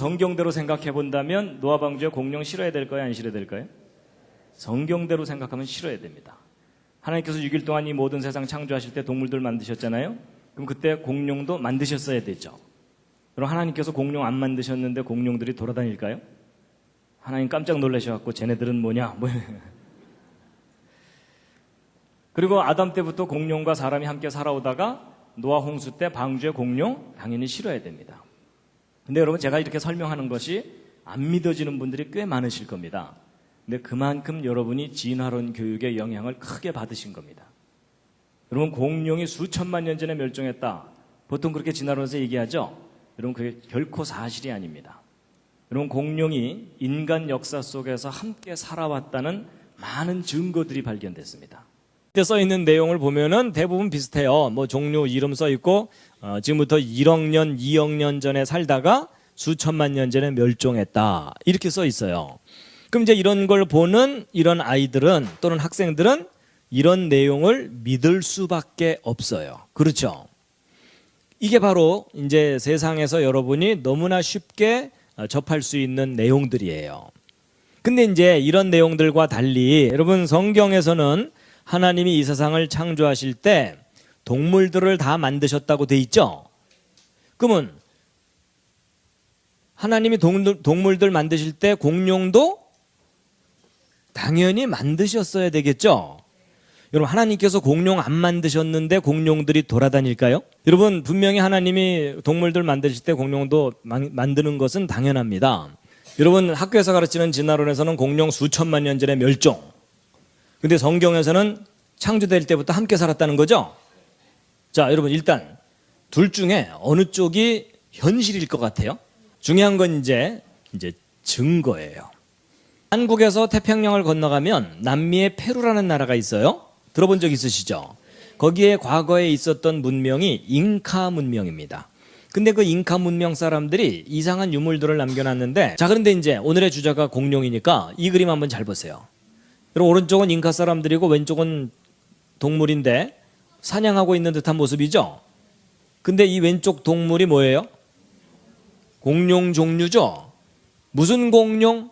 성경대로 생각해 본다면 노아 방주에 공룡 실어야 될까요? 안 실어야 될까요? 성경대로 생각하면 실어야 됩니다. 하나님께서 6일 동안 이 모든 세상 창조하실 때 동물들 만드셨잖아요. 그럼 그때 공룡도 만드셨어야 되죠. 그럼 하나님께서 공룡 안 만드셨는데 공룡들이 돌아다닐까요? 하나님 깜짝 놀라셔갖고 쟤네들은 뭐냐? 그리고 아담 때부터 공룡과 사람이 함께 살아오다가 노아 홍수 때 방주에 공룡 당연히 실어야 됩니다. 근데 여러분 제가 이렇게 설명하는 것이 안 믿어지는 분들이 꽤 많으실 겁니다. 근데 그만큼 여러분이 진화론 교육의 영향을 크게 받으신 겁니다. 여러분 공룡이 수천만 년 전에 멸종했다. 보통 그렇게 진화론에서 얘기하죠. 여러분 그게 결코 사실이 아닙니다. 여러분 공룡이 인간 역사 속에서 함께 살아왔다는 많은 증거들이 발견됐습니다. 그때 써 있는 내용을 보면은 대부분 비슷해요. 뭐 종류 이름 써 있고 지금부터 1억 년, 2억 년 전에 살다가 수천만 년 전에 멸종했다. 이렇게 써 있어요. 그럼 이제 이런 걸 보는 이런 아이들은 또는 학생들은 이런 내용을 믿을 수밖에 없어요. 그렇죠? 이게 바로 이제 세상에서 여러분이 너무나 쉽게 접할 수 있는 내용들이에요. 근데 이제 이런 내용들과 달리 여러분 성경에서는 하나님이 이 세상을 창조하실 때 동물들을 다 만드셨다고 돼 있죠? 그러면 하나님이 동물들 만드실 때 공룡도 당연히 만드셨어야 되겠죠? 여러분 하나님께서 공룡 안 만드셨는데 공룡들이 돌아다닐까요? 여러분 분명히 하나님이 동물들 만드실 때 공룡도 만드는 것은 당연합니다. 여러분 학교에서 가르치는 진화론에서는 공룡 수천만 년 전에 멸종. 근데 성경에서는 창조될 때부터 함께 살았다는 거죠? 자, 여러분 일단 둘 중에 어느 쪽이 현실일 것 같아요? 중요한 건 이제 증거예요. 한국에서 태평양을 건너가면 남미의 페루라는 나라가 있어요. 들어본 적 있으시죠? 거기에 과거에 있었던 문명이 잉카 문명입니다. 근데 그 잉카 문명 사람들이 이상한 유물들을 남겨놨는데 자 그런데 이제 오늘의 주제가 공룡이니까 이 그림 한번 잘 보세요. 여러분 오른쪽은 잉카 사람들이고 왼쪽은 동물인데 사냥하고 있는 듯한 모습이죠. 근데 이 왼쪽 동물이 뭐예요? 공룡 종류죠. 무슨 공룡?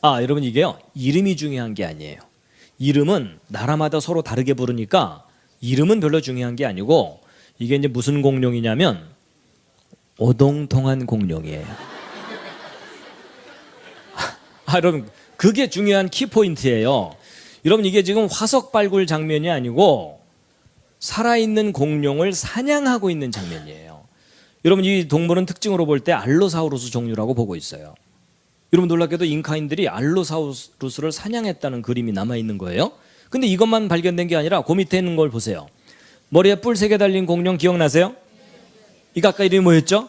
여러분 이게요 이름이 중요한 게 아니에요. 이름은 나라마다 서로 다르게 부르니까 이름은 별로 중요한 게 아니고 이게 이제 무슨 공룡이냐면 오동통한 공룡이에요. 여러분 그게 중요한 키포인트예요. 여러분 이게 지금 화석 발굴 장면이 아니고 살아있는 공룡을 사냥하고 있는 장면이에요. 여러분 이 동물은 특징으로 볼 때 알로사우루스 종류라고 보고 있어요. 여러분 놀랍게도 잉카인들이 알로사우루스를 사냥했다는 그림이 남아있는 거예요. 근데 이것만 발견된 게 아니라 그 밑에 있는 걸 보세요. 머리에 뿔 3개 달린 공룡 기억나세요? 이거 아까 이름이 뭐였죠?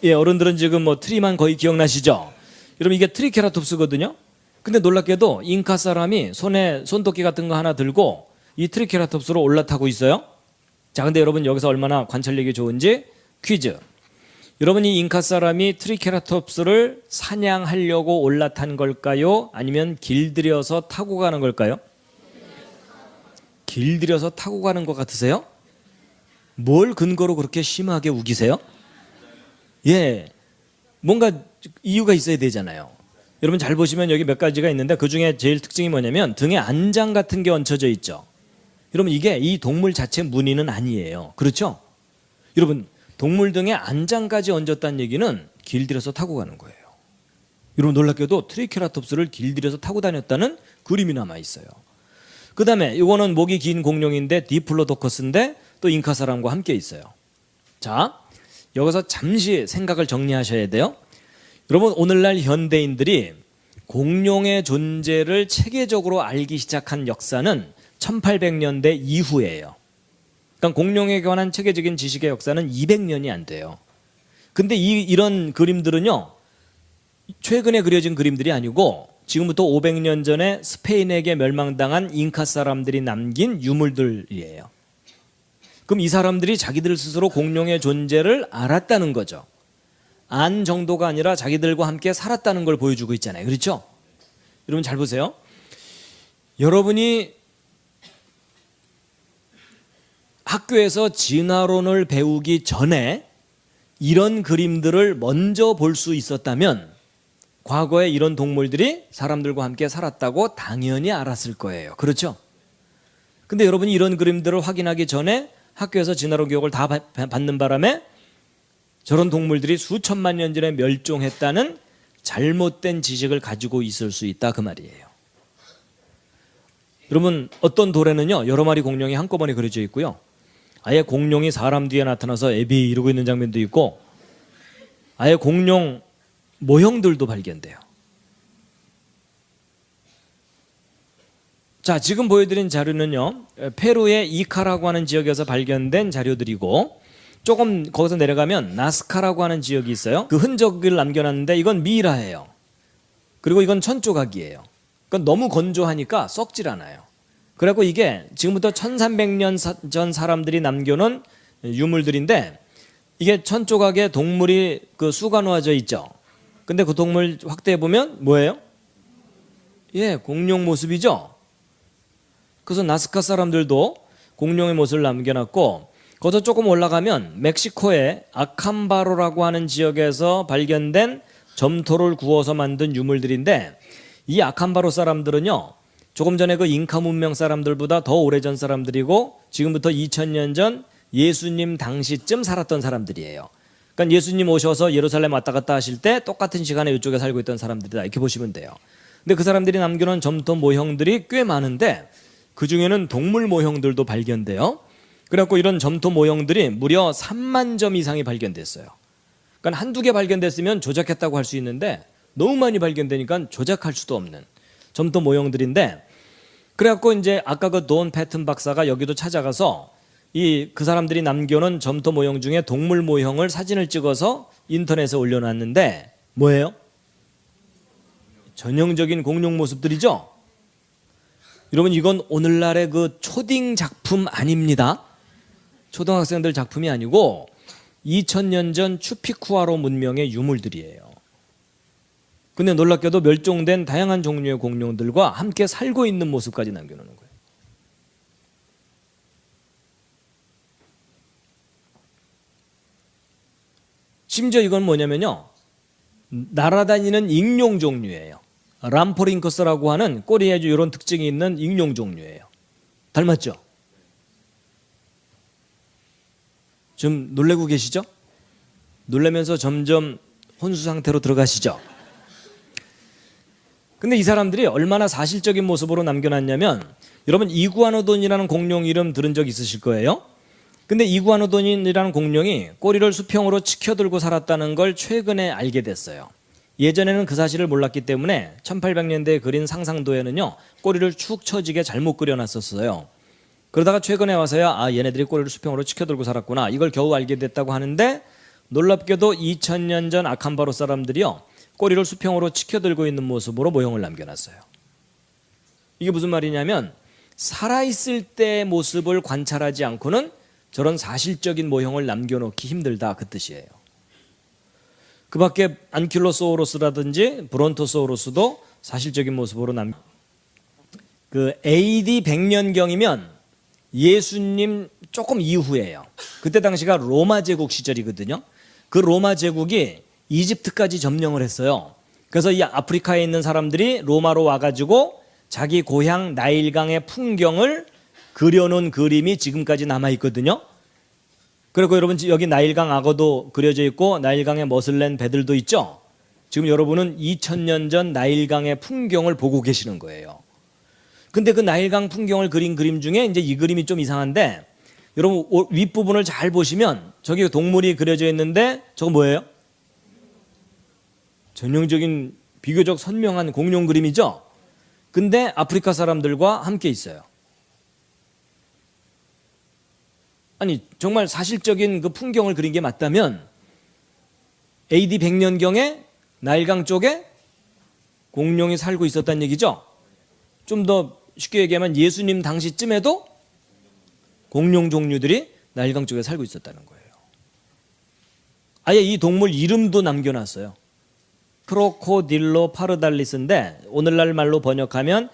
예, 어른들은 지금 뭐 트리만 거의 기억나시죠? 여러분 이게 트리케라톱스거든요. 근데 놀랍게도 잉카 사람이 손에 손도끼 같은 거 하나 들고 이 트리케라톱스로 올라타고 있어요. 자, 근데 여러분 여기서 얼마나 관찰력이 좋은지 퀴즈. 여러분 이 잉카 사람이 트리케라톱스를 사냥하려고 올라탄 걸까요? 아니면 길들여서 타고 가는 걸까요? 길들여서 타고 가는 것 같으세요? 뭘 근거로 그렇게 심하게 우기세요? 예, 뭔가 이유가 있어야 되잖아요. 여러분 잘 보시면 여기 몇 가지가 있는데 그중에 제일 특징이 뭐냐면 등에 안장 같은 게 얹혀져 있죠. 여러분 이게 이 동물 자체 무늬는 아니에요. 그렇죠? 여러분 동물 등에 안장까지 얹었다는 얘기는 길들여서 타고 가는 거예요. 여러분 놀랍게도 트리케라톱스를 길들여서 타고 다녔다는 그림이 남아 있어요. 그 다음에 이거는 목이 긴 공룡인데 디플로도커스인데 또 잉카 사람과 함께 있어요. 자, 여기서 잠시 생각을 정리하셔야 돼요. 여러분 오늘날 현대인들이 공룡의 존재를 체계적으로 알기 시작한 역사는 1800년대 이후예요. 그러니까 공룡에 관한 체계적인 지식의 역사는 200년이 안 돼요. 근데 이런 그림들은요 최근에 그려진 그림들이 아니고 지금부터 500년 전에 스페인에게 멸망당한 잉카 사람들이 남긴 유물들이에요. 그럼 이 사람들이 자기들 스스로 공룡의 존재를 알았다는 거죠. 안 정도가 아니라 자기들과 함께 살았다는 걸 보여주고 있잖아요. 그렇죠? 여러분 잘 보세요. 여러분이 학교에서 진화론을 배우기 전에 이런 그림들을 먼저 볼 수 있었다면 과거에 이런 동물들이 사람들과 함께 살았다고 당연히 알았을 거예요. 그렇죠? 근데 여러분이 이런 그림들을 확인하기 전에 학교에서 진화론 교육을 다 받는 바람에 저런 동물들이 수천만 년 전에 멸종했다는 잘못된 지식을 가지고 있을 수 있다 그 말이에요. 여러분 어떤 돌에는요 여러 마리 공룡이 한꺼번에 그려져 있고요. 아예 공룡이 사람 뒤에 나타나서 애비 이러고 있는 장면도 있고 아예 공룡 모형들도 발견돼요. 자, 지금 보여드린 자료는요 페루의 이카라고 하는 지역에서 발견된 자료들이고 조금 거기서 내려가면 나스카라고 하는 지역이 있어요. 그 흔적을 남겨놨는데 이건 미이라예요. 그리고 이건 천조각이에요. 그건 너무 건조하니까 썩질 않아요. 그래갖고 이게 지금부터 1300년 전 사람들이 남겨놓은 유물들인데 이게 천조각에 동물이 그 수가 놓아져 있죠. 근데 그 동물 확대해보면 뭐예요? 예, 공룡 모습이죠. 그래서 나스카 사람들도 공룡의 모습을 남겨놨고 거기서 조금 올라가면 멕시코의 아캄바로라고 하는 지역에서 발견된 점토를 구워서 만든 유물들인데 이 아캄바로 사람들은요 조금 전에 그 잉카 문명 사람들보다 더 오래전 사람들이고 지금부터 2000년 전 예수님 당시쯤 살았던 사람들이에요. 그러니까 예수님 오셔서 예루살렘 왔다 갔다 하실 때 똑같은 시간에 이쪽에 살고 있던 사람들이다 이렇게 보시면 돼요. 근데 그 사람들이 남겨놓은 점토 모형들이 꽤 많은데 그 중에는 동물 모형들도 발견돼요. 그래갖고 이런 점토 모형들이 무려 3만 점 이상이 발견됐어요. 그러니까 한두 개 발견됐으면 조작했다고 할 수 있는데 너무 많이 발견되니까 조작할 수도 없는 점토 모형들인데 그래갖고 이제 아까 그 돈 패튼 박사가 여기도 찾아가서 그 사람들이 남겨놓은 점토 모형 중에 동물 모형을 사진을 찍어서 인터넷에 올려놨는데 뭐예요? 전형적인 공룡 모습들이죠? 여러분 이건 오늘날의 그 초딩 작품 아닙니다. 초등학생들 작품이 아니고 2000년 전 추피쿠아로 문명의 유물들이에요. 근데 놀랍게도 멸종된 다양한 종류의 공룡들과 함께 살고 있는 모습까지 남겨놓는 거예요. 심지어 이건 뭐냐면요 날아다니는 익룡 종류예요. 람포링커스라고 하는 꼬리에 이런 특징이 있는 익룡 종류예요. 닮았죠? 좀 놀래고 계시죠? 놀라면서 점점 혼수 상태로 들어가시죠? 근데 이 사람들이 얼마나 사실적인 모습으로 남겨놨냐면 여러분 이구아노돈이라는 공룡 이름 들은 적 있으실 거예요. 근데 이구아노돈이라는 공룡이 꼬리를 수평으로 치켜들고 살았다는 걸 최근에 알게 됐어요. 예전에는 그 사실을 몰랐기 때문에 1800년대에 그린 상상도에는요 꼬리를 축 처지게 잘못 그려놨었어요. 그러다가 최근에 와서야 얘네들이 꼬리를 수평으로 치켜들고 살았구나 이걸 겨우 알게 됐다고 하는데 놀랍게도 2000년 전 아캄바로 사람들이요 꼬리를 수평으로 치켜들고 있는 모습으로 모형을 남겨놨어요. 이게 무슨 말이냐면 살아있을 때의 모습을 관찰하지 않고는 저런 사실적인 모형을 남겨놓기 힘들다 그 뜻이에요. 그 밖에 안킬로소우루스라든지 브론토소우루스도 사실적인 모습으로 그 AD 100년경이면 예수님 조금 이후예요. 그때 당시가 로마 제국 시절이거든요. 그 로마 제국이 이집트까지 점령을 했어요. 그래서 이 아프리카에 있는 사람들이 로마로 와가지고 자기 고향 나일강의 풍경을 그려놓은 그림이 지금까지 남아있거든요. 그리고 여러분 여기 나일강 악어도 그려져 있고 나일강의 머슬렌 배들도 있죠. 지금 여러분은 2000년 전 나일강의 풍경을 보고 계시는 거예요. 근데 그 나일강 풍경을 그린 그림 중에 이제 이 그림이 좀 이상한데 여러분 윗부분을 잘 보시면 저기 동물이 그려져 있는데 저거 뭐예요? 전형적인 비교적 선명한 공룡 그림이죠. 근데 아프리카 사람들과 함께 있어요. 아니 정말 사실적인 그 풍경을 그린 게 맞다면 AD 100년경에 나일강 쪽에 공룡이 살고 있었다는 얘기죠. 좀 더 쉽게 얘기하면 예수님 당시쯤에도 공룡 종류들이 나일강 쪽에 살고 있었다는 거예요. 아예 이 동물 이름도 남겨놨어요. 크로코딜로 파르달리스인데 오늘날 말로 번역하면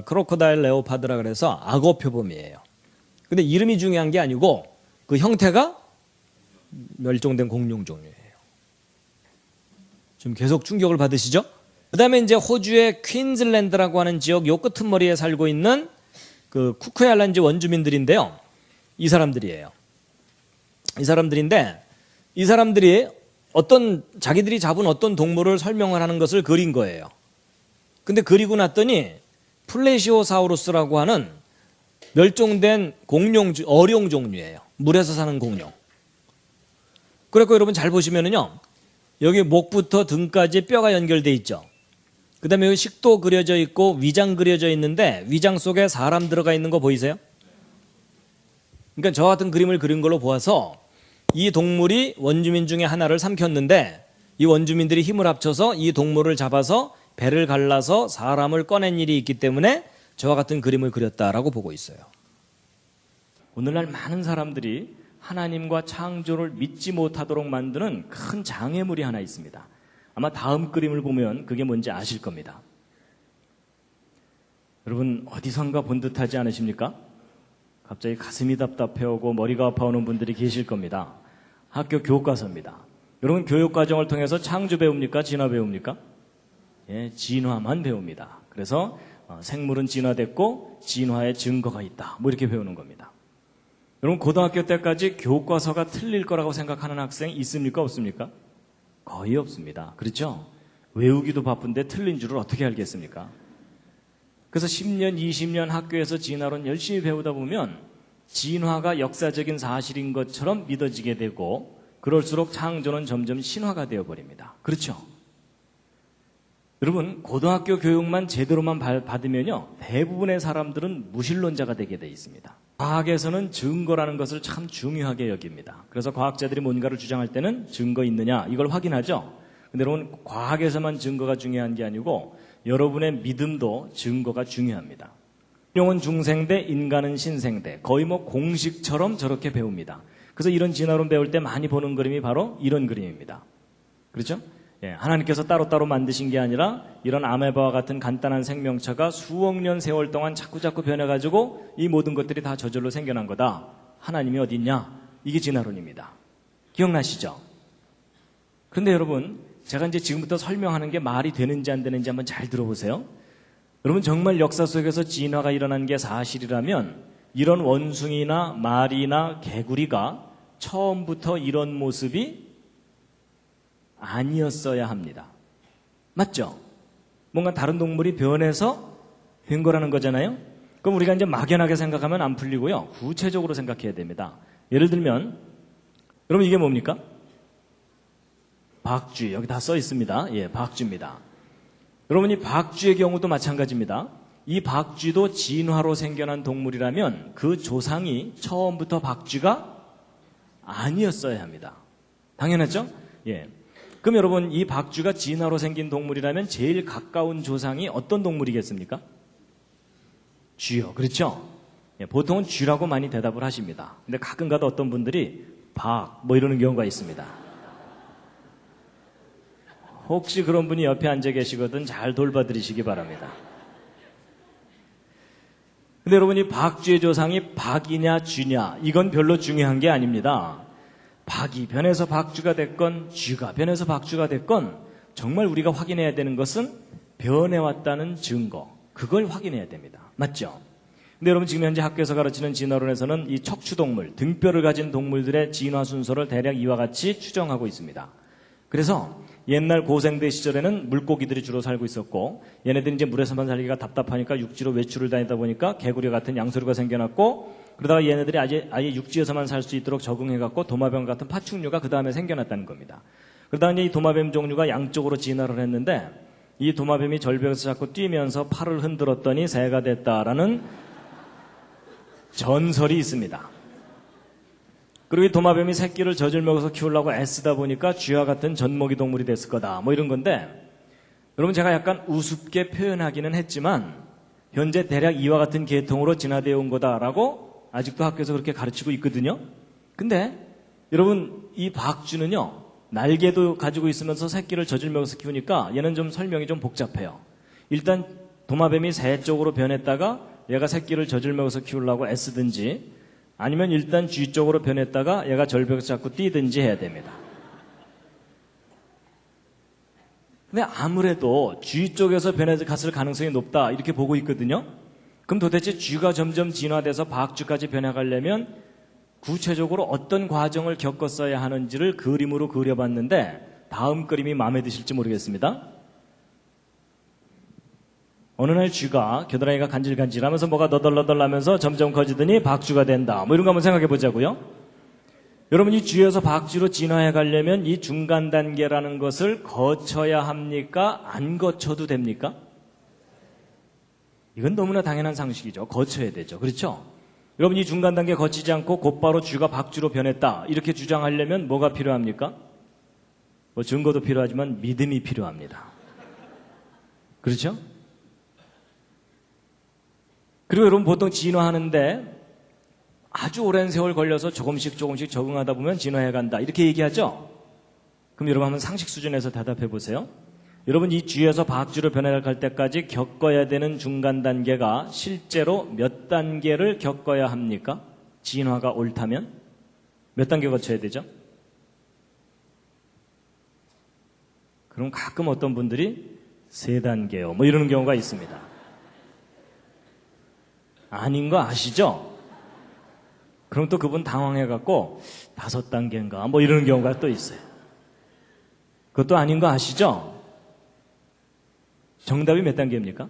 크로코다일 레오파드라 그래서 악어 표범이에요. 근데 이름이 중요한 게 아니고 그 형태가 멸종된 공룡 종류예요. 좀 계속 충격을 받으시죠? 그 다음에 이제 호주의 퀸즐랜드라고 하는 지역 요 끄트머리에 살고 있는 그 쿠크 아일랜드 원주민들인데요. 이 사람들이에요. 이 사람들이 자기들이 잡은 어떤 동물을 설명을 하는 것을 그린 거예요. 근데 그리고 났더니 플레시오사우루스라고 하는 멸종된 어룡 종류예요. 물에서 사는 공룡. 그래서 여러분 잘 보시면은요. 여기 목부터 등까지 뼈가 연결돼 있죠. 그 다음에 여기 식도 그려져 있고 위장 그려져 있는데 위장 속에 사람 들어가 있는 거 보이세요? 그러니까 저 같은 그림을 그린 걸로 보아서 이 동물이 원주민 중에 하나를 삼켰는데 이 원주민들이 힘을 합쳐서 이 동물을 잡아서 배를 갈라서 사람을 꺼낸 일이 있기 때문에 저와 같은 그림을 그렸다라고 보고 있어요. 오늘날 많은 사람들이 하나님과 창조를 믿지 못하도록 만드는 큰 장애물이 하나 있습니다. 아마 다음 그림을 보면 그게 뭔지 아실 겁니다. 여러분 어디선가 본 듯하지 않으십니까? 갑자기 가슴이 답답해오고 머리가 아파오는 분들이 계실 겁니다. 학교 교과서입니다. 여러분 교육과정을 통해서 창조 배웁니까? 진화 배웁니까? 예, 진화만 배웁니다. 그래서 생물은 진화됐고 진화의 증거가 있다. 뭐 이렇게 배우는 겁니다. 여러분 고등학교 때까지 교과서가 틀릴 거라고 생각하는 학생 있습니까? 없습니까? 거의 없습니다. 그렇죠? 외우기도 바쁜데 틀린 줄을 어떻게 알겠습니까? 그래서 10년, 20년 학교에서 진화론 열심히 배우다 보면 진화가 역사적인 사실인 것처럼 믿어지게 되고 그럴수록 창조는 점점 신화가 되어버립니다. 그렇죠? 여러분 고등학교 교육만 제대로만 받으면요 대부분의 사람들은 무신론자가 되게 돼 있습니다. 과학에서는 증거라는 것을 참 중요하게 여깁니다. 그래서 과학자들이 뭔가를 주장할 때는 증거 있느냐 이걸 확인하죠. 근데 여러분 과학에서만 증거가 중요한 게 아니고 여러분의 믿음도 증거가 중요합니다. 공룡은 중생대, 인간은 신생대. 거의 뭐 공식처럼 저렇게 배웁니다. 그래서 이런 진화론 배울 때 많이 보는 그림이 바로 이런 그림입니다. 그렇죠? 예, 하나님께서 따로따로 만드신 게 아니라 이런 아메바와 같은 간단한 생명체가 수억 년 세월 동안 자꾸자꾸 변해가지고 이 모든 것들이 다 저절로 생겨난 거다. 하나님이 어디 있냐? 이게 진화론입니다. 기억나시죠? 그런데 여러분 제가 이제 지금부터 설명하는 게 말이 되는지 안 되는지 한번 잘 들어보세요. 여러분 정말 역사 속에서 진화가 일어난 게 사실이라면 이런 원숭이나 말이나 개구리가 처음부터 이런 모습이 아니었어야 합니다. 맞죠? 뭔가 다른 동물이 변해서 된 거라는 거잖아요. 그럼 우리가 이제 막연하게 생각하면 안 풀리고요. 구체적으로 생각해야 됩니다. 예를 들면 여러분 이게 뭡니까? 박쥐. 여기 다 써 있습니다. 예, 박쥐입니다. 여러분 이 박쥐의 경우도 마찬가지입니다. 이 박쥐도 진화로 생겨난 동물이라면 그 조상이 처음부터 박쥐가 아니었어야 합니다. 당연하죠? 예. 그럼 여러분 이 박쥐가 진화로 생긴 동물이라면 제일 가까운 조상이 어떤 동물이겠습니까? 쥐요. 그렇죠? 예, 보통은 쥐라고 많이 대답을 하십니다. 근데 가끔가다 어떤 분들이 뭐 이러는 경우가 있습니다. 혹시 그런 분이 옆에 앉아 계시거든 잘 돌봐드리시기 바랍니다. 근데 여러분 이 박쥐의 조상이 박이냐 쥐냐 이건 별로 중요한 게 아닙니다. 박이 변해서 박쥐가 됐건 쥐가 변해서 박쥐가 됐건 정말 우리가 확인해야 되는 것은 변해왔다는 증거. 그걸 확인해야 됩니다. 맞죠? 근데 여러분 지금 현재 학교에서 가르치는 진화론에서는 이 척추동물, 등뼈를 가진 동물들의 진화 순서를 대략 이와 같이 추정하고 있습니다. 그래서 옛날 고생대 시절에는 물고기들이 주로 살고 있었고 얘네들이 이제 물에서만 살기가 답답하니까 육지로 외출을 다니다 보니까 개구리 같은 양서류가 생겨났고 그러다가 얘네들이 아예 육지에서만 살 수 있도록 적응해갖고 도마뱀 같은 파충류가 그 다음에 생겨났다는 겁니다. 그러다가 이제 이 도마뱀 종류가 양쪽으로 진화를 했는데 이 도마뱀이 절벽에서 자꾸 뛰면서 팔을 흔들었더니 새가 됐다라는 전설이 있습니다. 그리고 이 도마뱀이 새끼를 젖을 먹어서 키우려고 애쓰다 보니까 쥐와 같은 젖먹이 동물이 됐을 거다. 뭐 이런 건데 여러분 제가 약간 우습게 표현하기는 했지만 현재 대략 이와 같은 계통으로 진화되어 온 거다라고 아직도 학교에서 그렇게 가르치고 있거든요. 근데 여러분 이 박쥐는요. 날개도 가지고 있으면서 새끼를 젖을 먹어서 키우니까 얘는 좀 설명이 좀 복잡해요. 일단 도마뱀이 새 쪽으로 변했다가 얘가 새끼를 젖을 먹어서 키우려고 애쓰든지 아니면 일단 쥐 쪽으로 변했다가 얘가 절벽 잡고 뛰든지 해야 됩니다. 근데 아무래도 쥐 쪽에서 변해서 갔을 가능성이 높다 이렇게 보고 있거든요. 그럼 도대체 쥐가 점점 진화돼서 박쥐까지 변해가려면 구체적으로 어떤 과정을 겪었어야 하는지를 그림으로 그려봤는데 다음 그림이 마음에 드실지 모르겠습니다. 어느 날 쥐가 겨드랑이가 간질간질하면서 뭐가 너덜너덜하면서 점점 커지더니 박쥐가 된다. 뭐 이런 거 한번 생각해 보자고요. 여러분 이 쥐에서 박쥐로 진화해 가려면 이 중간 단계라는 것을 거쳐야 합니까? 안 거쳐도 됩니까? 이건 너무나 당연한 상식이죠. 거쳐야 되죠. 그렇죠? 여러분 이 중간 단계 거치지 않고 곧바로 쥐가 박쥐로 변했다. 이렇게 주장하려면 뭐가 필요합니까? 뭐 증거도 필요하지만 믿음이 필요합니다. 그렇죠? 그리고 여러분 보통 진화하는데 아주 오랜 세월 걸려서 조금씩 적응하다 보면 진화해 간다. 이렇게 얘기하죠? 그럼 여러분 한번 상식 수준에서 대답해 보세요. 여러분 이 쥐에서 박쥐로 변해갈 때까지 겪어야 되는 중간 단계가 실제로 몇 단계를 겪어야 합니까? 진화가 옳다면? 몇 단계 거쳐야 되죠? 그럼 가끔 어떤 분들이 3단계요. 뭐 이러는 경우가 있습니다. 아닌 거 아시죠? 그럼 또 그분 당황해갖고 5단계인가 뭐 이러는 경우가 또 있어요. 그것도 아닌 거 아시죠? 정답이 몇 단계입니까?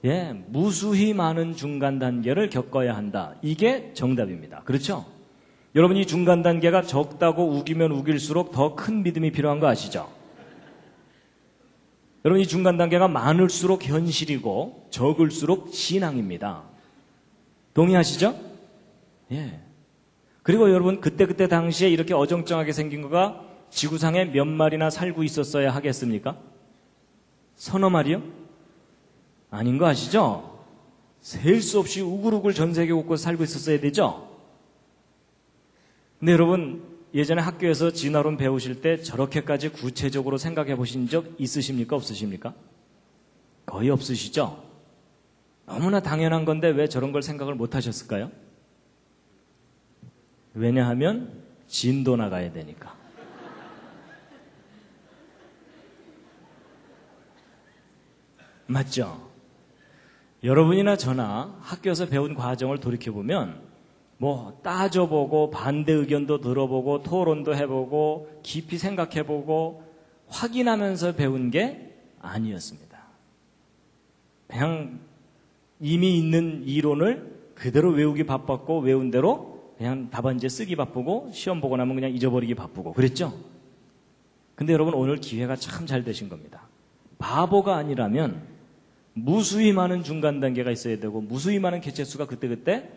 예, 무수히 많은 중간 단계를 겪어야 한다. 이게 정답입니다. 그렇죠? 여러분 이 중간 단계가 적다고 우기면 우길수록 더 큰 믿음이 필요한 거 아시죠? 여러분 이 중간 단계가 많을수록 현실이고 적을수록 신앙입니다. 동의하시죠? 예. 그리고 여러분 그때 당시에 이렇게 어정쩡하게 생긴 거가 지구상에 몇 마리나 살고 있었어야 하겠습니까? 서너 마리요? 아닌 거 아시죠? 셀 수 없이 우글우글 전 세계 곳곳에 살고 있었어야 되죠? 근데 여러분 예전에 학교에서 진화론 배우실 때 저렇게까지 구체적으로 생각해 보신 적 있으십니까? 없으십니까? 거의 없으시죠? 너무나 당연한 건데 왜 저런 걸 생각을 못 하셨을까요? 왜냐하면 진도 나가야 되니까. 맞죠? 여러분이나 저나 학교에서 배운 과정을 돌이켜보면 뭐 따져보고 반대 의견도 들어보고 토론도 해보고 깊이 생각해보고 확인하면서 배운 게 아니었습니다. 그냥 이미 있는 이론을 그대로 외우기 바빴고 외운 대로 그냥 답안지에 쓰기 바쁘고 시험 보고 나면 그냥 잊어버리기 바쁘고 그랬죠? 근데 여러분 오늘 기회가 참 잘 되신 겁니다. 바보가 아니라면 무수히 많은 중간 단계가 있어야 되고 무수히 많은 개체수가 그때그때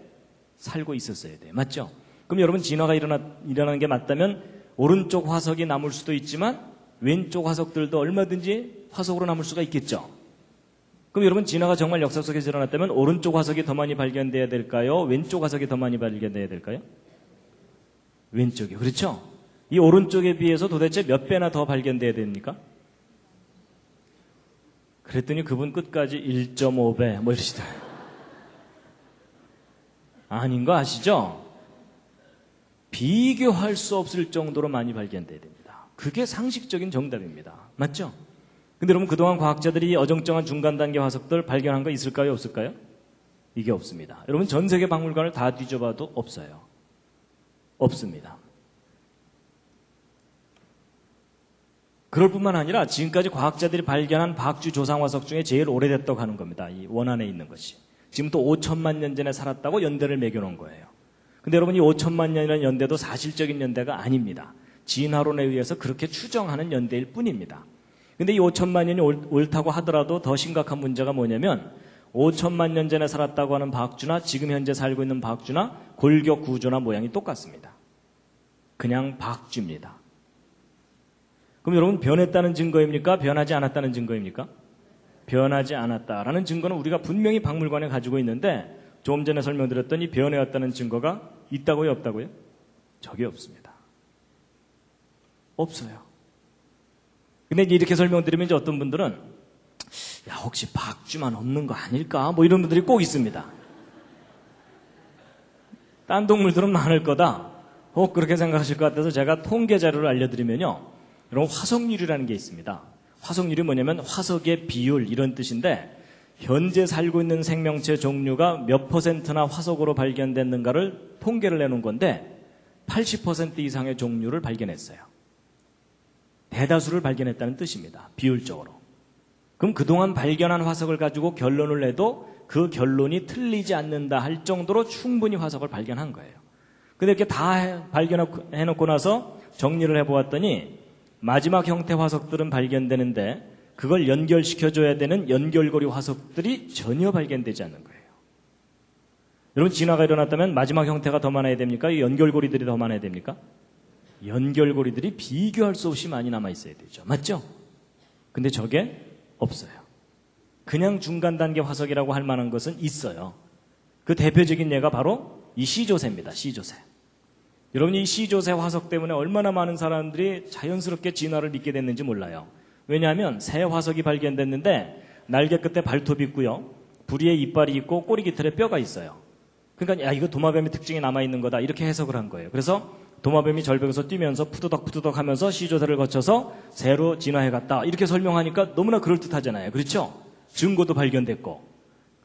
살고 있었어야 돼요. 맞죠? 그럼 여러분 진화가 일어나는 게 맞다면 오른쪽 화석이 남을 수도 있지만 왼쪽 화석들도 얼마든지 화석으로 남을 수가 있겠죠? 그럼 여러분 진화가 정말 역사 속에서 일어났다면 오른쪽 화석이 더 많이 발견돼야 될까요? 왼쪽 화석이 더 많이 발견돼야 될까요? 왼쪽이요. 그렇죠? 이 오른쪽에 비해서 도대체 몇 배나 더 발견돼야 됩니까? 그랬더니 그분 끝까지 1.5배 뭐 이러시더라고요. 아닌 거 아시죠? 비교할 수 없을 정도로 많이 발견돼야 됩니다. 그게 상식적인 정답입니다. 맞죠? 근데 여러분 그동안 과학자들이 어정쩡한 중간 단계 화석들 발견한 거 있을까요? 없을까요? 이게 없습니다. 여러분 전 세계 박물관을 다 뒤져봐도 없어요. 없습니다. 그럴 뿐만 아니라 지금까지 과학자들이 발견한 박쥐 조상 화석 중에 제일 오래됐다고 하는 겁니다. 이 원안에 있는 것이. 지금부터 5천만 년 전에 살았다고 연대를 매겨놓은 거예요. 근데 여러분 이 5천만 년이라는 연대도 사실적인 연대가 아닙니다. 진화론에 의해서 그렇게 추정하는 연대일 뿐입니다. 근데 이 5천만 년이 옳다고 하더라도 더 심각한 문제가 뭐냐면 5천만 년 전에 살았다고 하는 박쥐나 지금 현재 살고 있는 박쥐나 골격 구조나 모양이 똑같습니다. 그냥 박쥐입니다. 그럼 여러분 변했다는 증거입니까? 변하지 않았다는 증거입니까? 변하지 않았다라는 증거는 우리가 분명히 박물관에 가지고 있는데 조금 전에 설명드렸더니 변해왔다는 증거가 있다고요? 없다고요? 저게 없습니다. 없어요. 근데 이렇게 설명드리면 이제 어떤 분들은 야 혹시 박쥐만 없는 거 아닐까? 뭐 이런 분들이 꼭 있습니다. 딴 동물들은 많을 거다. 혹 그렇게 생각하실 것 같아서 제가 통계 자료를 알려드리면요. 여러분 화석률이라는 게 있습니다. 화석률이 뭐냐면 화석의 비율 이런 뜻인데 현재 살고 있는 생명체 종류가 몇 %나 화석으로 발견됐는가를 통계를 내놓은 건데 80% 이상의 종류를 발견했어요. 대다수를 발견했다는 뜻입니다. 비율적으로. 그럼 그동안 발견한 화석을 가지고 결론을 내도 그 결론이 틀리지 않는다 할 정도로 충분히 화석을 발견한 거예요. 근데 이렇게 다 발견해놓고 나서 정리를 해보았더니 마지막 형태 화석들은 발견되는데 그걸 연결시켜줘야 되는 연결고리 화석들이 전혀 발견되지 않는 거예요. 여러분 진화가 일어났다면 마지막 형태가 더 많아야 됩니까? 이 연결고리들이 더 많아야 됩니까? 연결고리들이 비교할 수 없이 많이 남아있어야 되죠. 맞죠? 근데 저게 없어요. 그냥 중간 단계 화석이라고 할 만한 것은 있어요. 그 대표적인 예가 바로 이 C조새입니다. C조새. 여러분이 이 C조새 화석 때문에 얼마나 많은 사람들이 자연스럽게 진화를 믿게 됐는지 몰라요. 왜냐하면 새 화석이 발견됐는데 날개 끝에 발톱이 있고요. 부리에 이빨이 있고 꼬리 깃털에 뼈가 있어요. 그러니까 야 이거 도마뱀의 특징이 남아있는 거다 이렇게 해석을 한 거예요. 그래서 도마뱀이 절벽에서 뛰면서 푸드덕푸드덕 하면서 C조새를 거쳐서 새로 진화해갔다 이렇게 설명하니까 너무나 그럴듯하잖아요. 그렇죠? 증거도 발견됐고.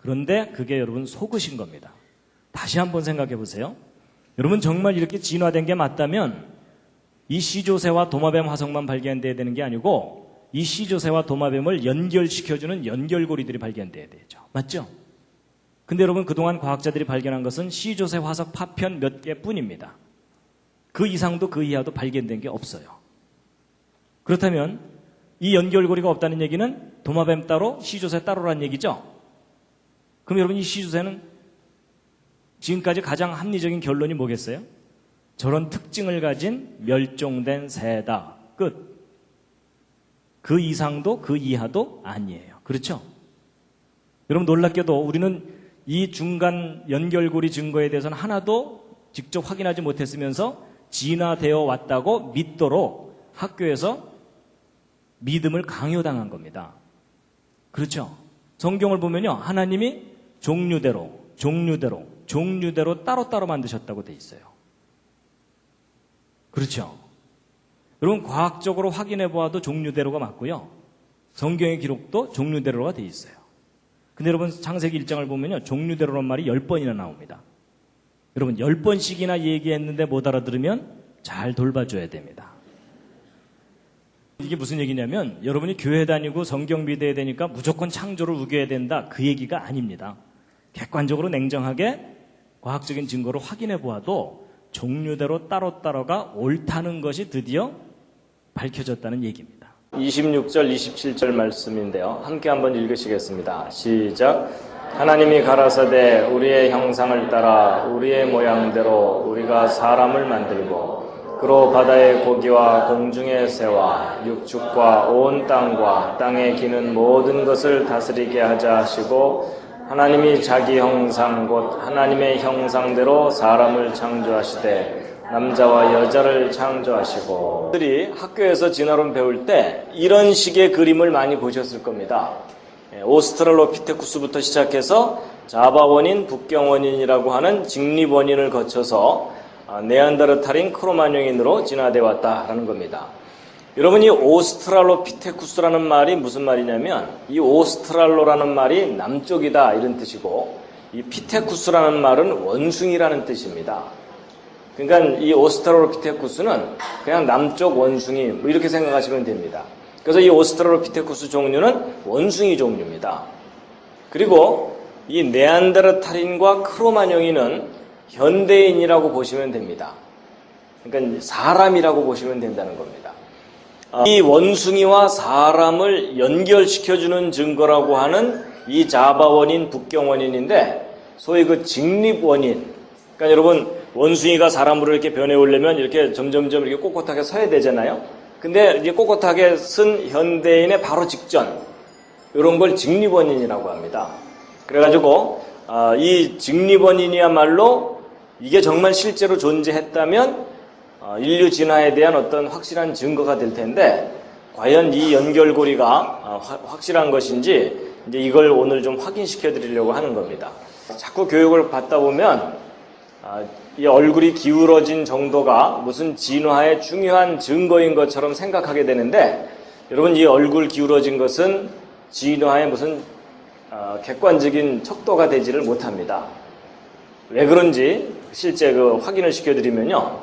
그런데 그게 여러분 속으신 겁니다. 다시 한번 생각해 보세요. 여러분 정말 이렇게 진화된 게 맞다면 이 C조새와 도마뱀 화석만 발견돼야 되는 게 아니고 이 C조새와 도마뱀을 연결시켜주는 연결고리들이 발견돼야 되죠. 맞죠? 근데 여러분 그동안 과학자들이 발견한 것은 C조새 화석 파편 몇 개뿐입니다. 그 이상도 그 이하도 발견된 게 없어요. 그렇다면 이 연결고리가 없다는 얘기는 도마뱀 따로 C조새 따로란 얘기죠? 그럼 여러분 이 C조새는 지금까지 가장 합리적인 결론이 뭐겠어요? 저런 특징을 가진 멸종된 새다. 끝. 그 이상도 그 이하도 아니에요. 그렇죠? 여러분 놀랍게도 우리는 이 중간 연결고리 증거에 대해서는 하나도 직접 확인하지 못했으면서 진화되어 왔다고 믿도록 학교에서 믿음을 강요당한 겁니다. 그렇죠? 성경을 보면요. 하나님이 종류대로 따로따로 만드셨다고 돼 있어요. 그렇죠? 여러분 과학적으로 확인해 보아도 종류대로가 맞고요. 성경의 기록도 종류대로가 돼 있어요. 근데 여러분 창세기 1장을 보면요. 종류대로란 말이 10번이나 나옵니다. 여러분 10번씩이나 얘기했는데 못 알아들으면 잘 돌봐줘야 됩니다. 이게 무슨 얘기냐면 여러분이 교회 다니고 성경 믿어야 되니까 무조건 창조를 우겨야 된다. 그 얘기가 아닙니다. 객관적으로 냉정하게 과학적인 증거로 확인해 보아도 종류대로 따로따로가 옳다는 것이 드디어 밝혀졌다는 얘기입니다. 26절, 27절 말씀인데요. 함께 한번 읽으시겠습니다. 시작. 하나님이 가라사대 우리의 형상을 따라 우리의 모양대로 우리가 사람을 만들고 그로 바다의 고기와 공중의 새와 육축과 온 땅과 땅에 기는 모든 것을 다스리게 하자 하시고 하나님이 자기 형상 곧 하나님의 형상대로 사람을 창조하시되 남자와 여자를 창조하시고 들이 학교에서 진화론 배울 때 이런 식의 그림을 많이 보셨을 겁니다. 오스트랄로피테쿠스부터 시작해서 자바 원인, 북경 원인이라고 하는 직립 원인을 거쳐서 네안데르탈인 크로마뇽인으로 진화되어 왔다라는 겁니다. 여러분이 오스트랄로피테쿠스라는 말이 무슨 말이냐면 이 오스트랄로라는 말이 남쪽이다 이런 뜻이고 이 피테쿠스라는 말은 원숭이라는 뜻입니다. 그러니까 이 오스트랄로피테쿠스는 그냥 남쪽 원숭이 뭐 이렇게 생각하시면 됩니다. 그래서 이 오스트랄로피테쿠스 종류는 원숭이 종류입니다. 그리고 이 네안데르탈인과 크로마뇽인은 현대인이라고 보시면 됩니다. 그러니까 사람이라고 보시면 된다는 겁니다. 이 원숭이와 사람을 연결시켜주는 증거라고 하는 이 자바 원인, 북경 원인인데 소위 그 직립 원인. 그러니까 여러분 원숭이가 사람으로 이렇게 변해오려면 이렇게 점점점 이렇게 꼿꼿하게 서야 되잖아요. 근데 이제 꼿꼿하게 쓴 현대인의 바로 직전 이런 걸 직립 원인이라고 합니다. 그래가지고 이 직립 원인이야말로 이게 정말 실제로 존재했다면 인류 진화에 대한 어떤 확실한 증거가 될 텐데 과연 이 연결고리가 확실한 것인지 이제 이걸 오늘 좀 확인시켜 드리려고 하는 겁니다. 자꾸 교육을 받다 보면 이 얼굴이 기울어진 정도가 무슨 진화의 중요한 증거인 것처럼 생각하게 되는데, 여러분, 이 얼굴 기울어진 것은 진화의 무슨 객관적인 척도가 되지를 못합니다. 왜 그런지 실제 확인을 시켜드리면요,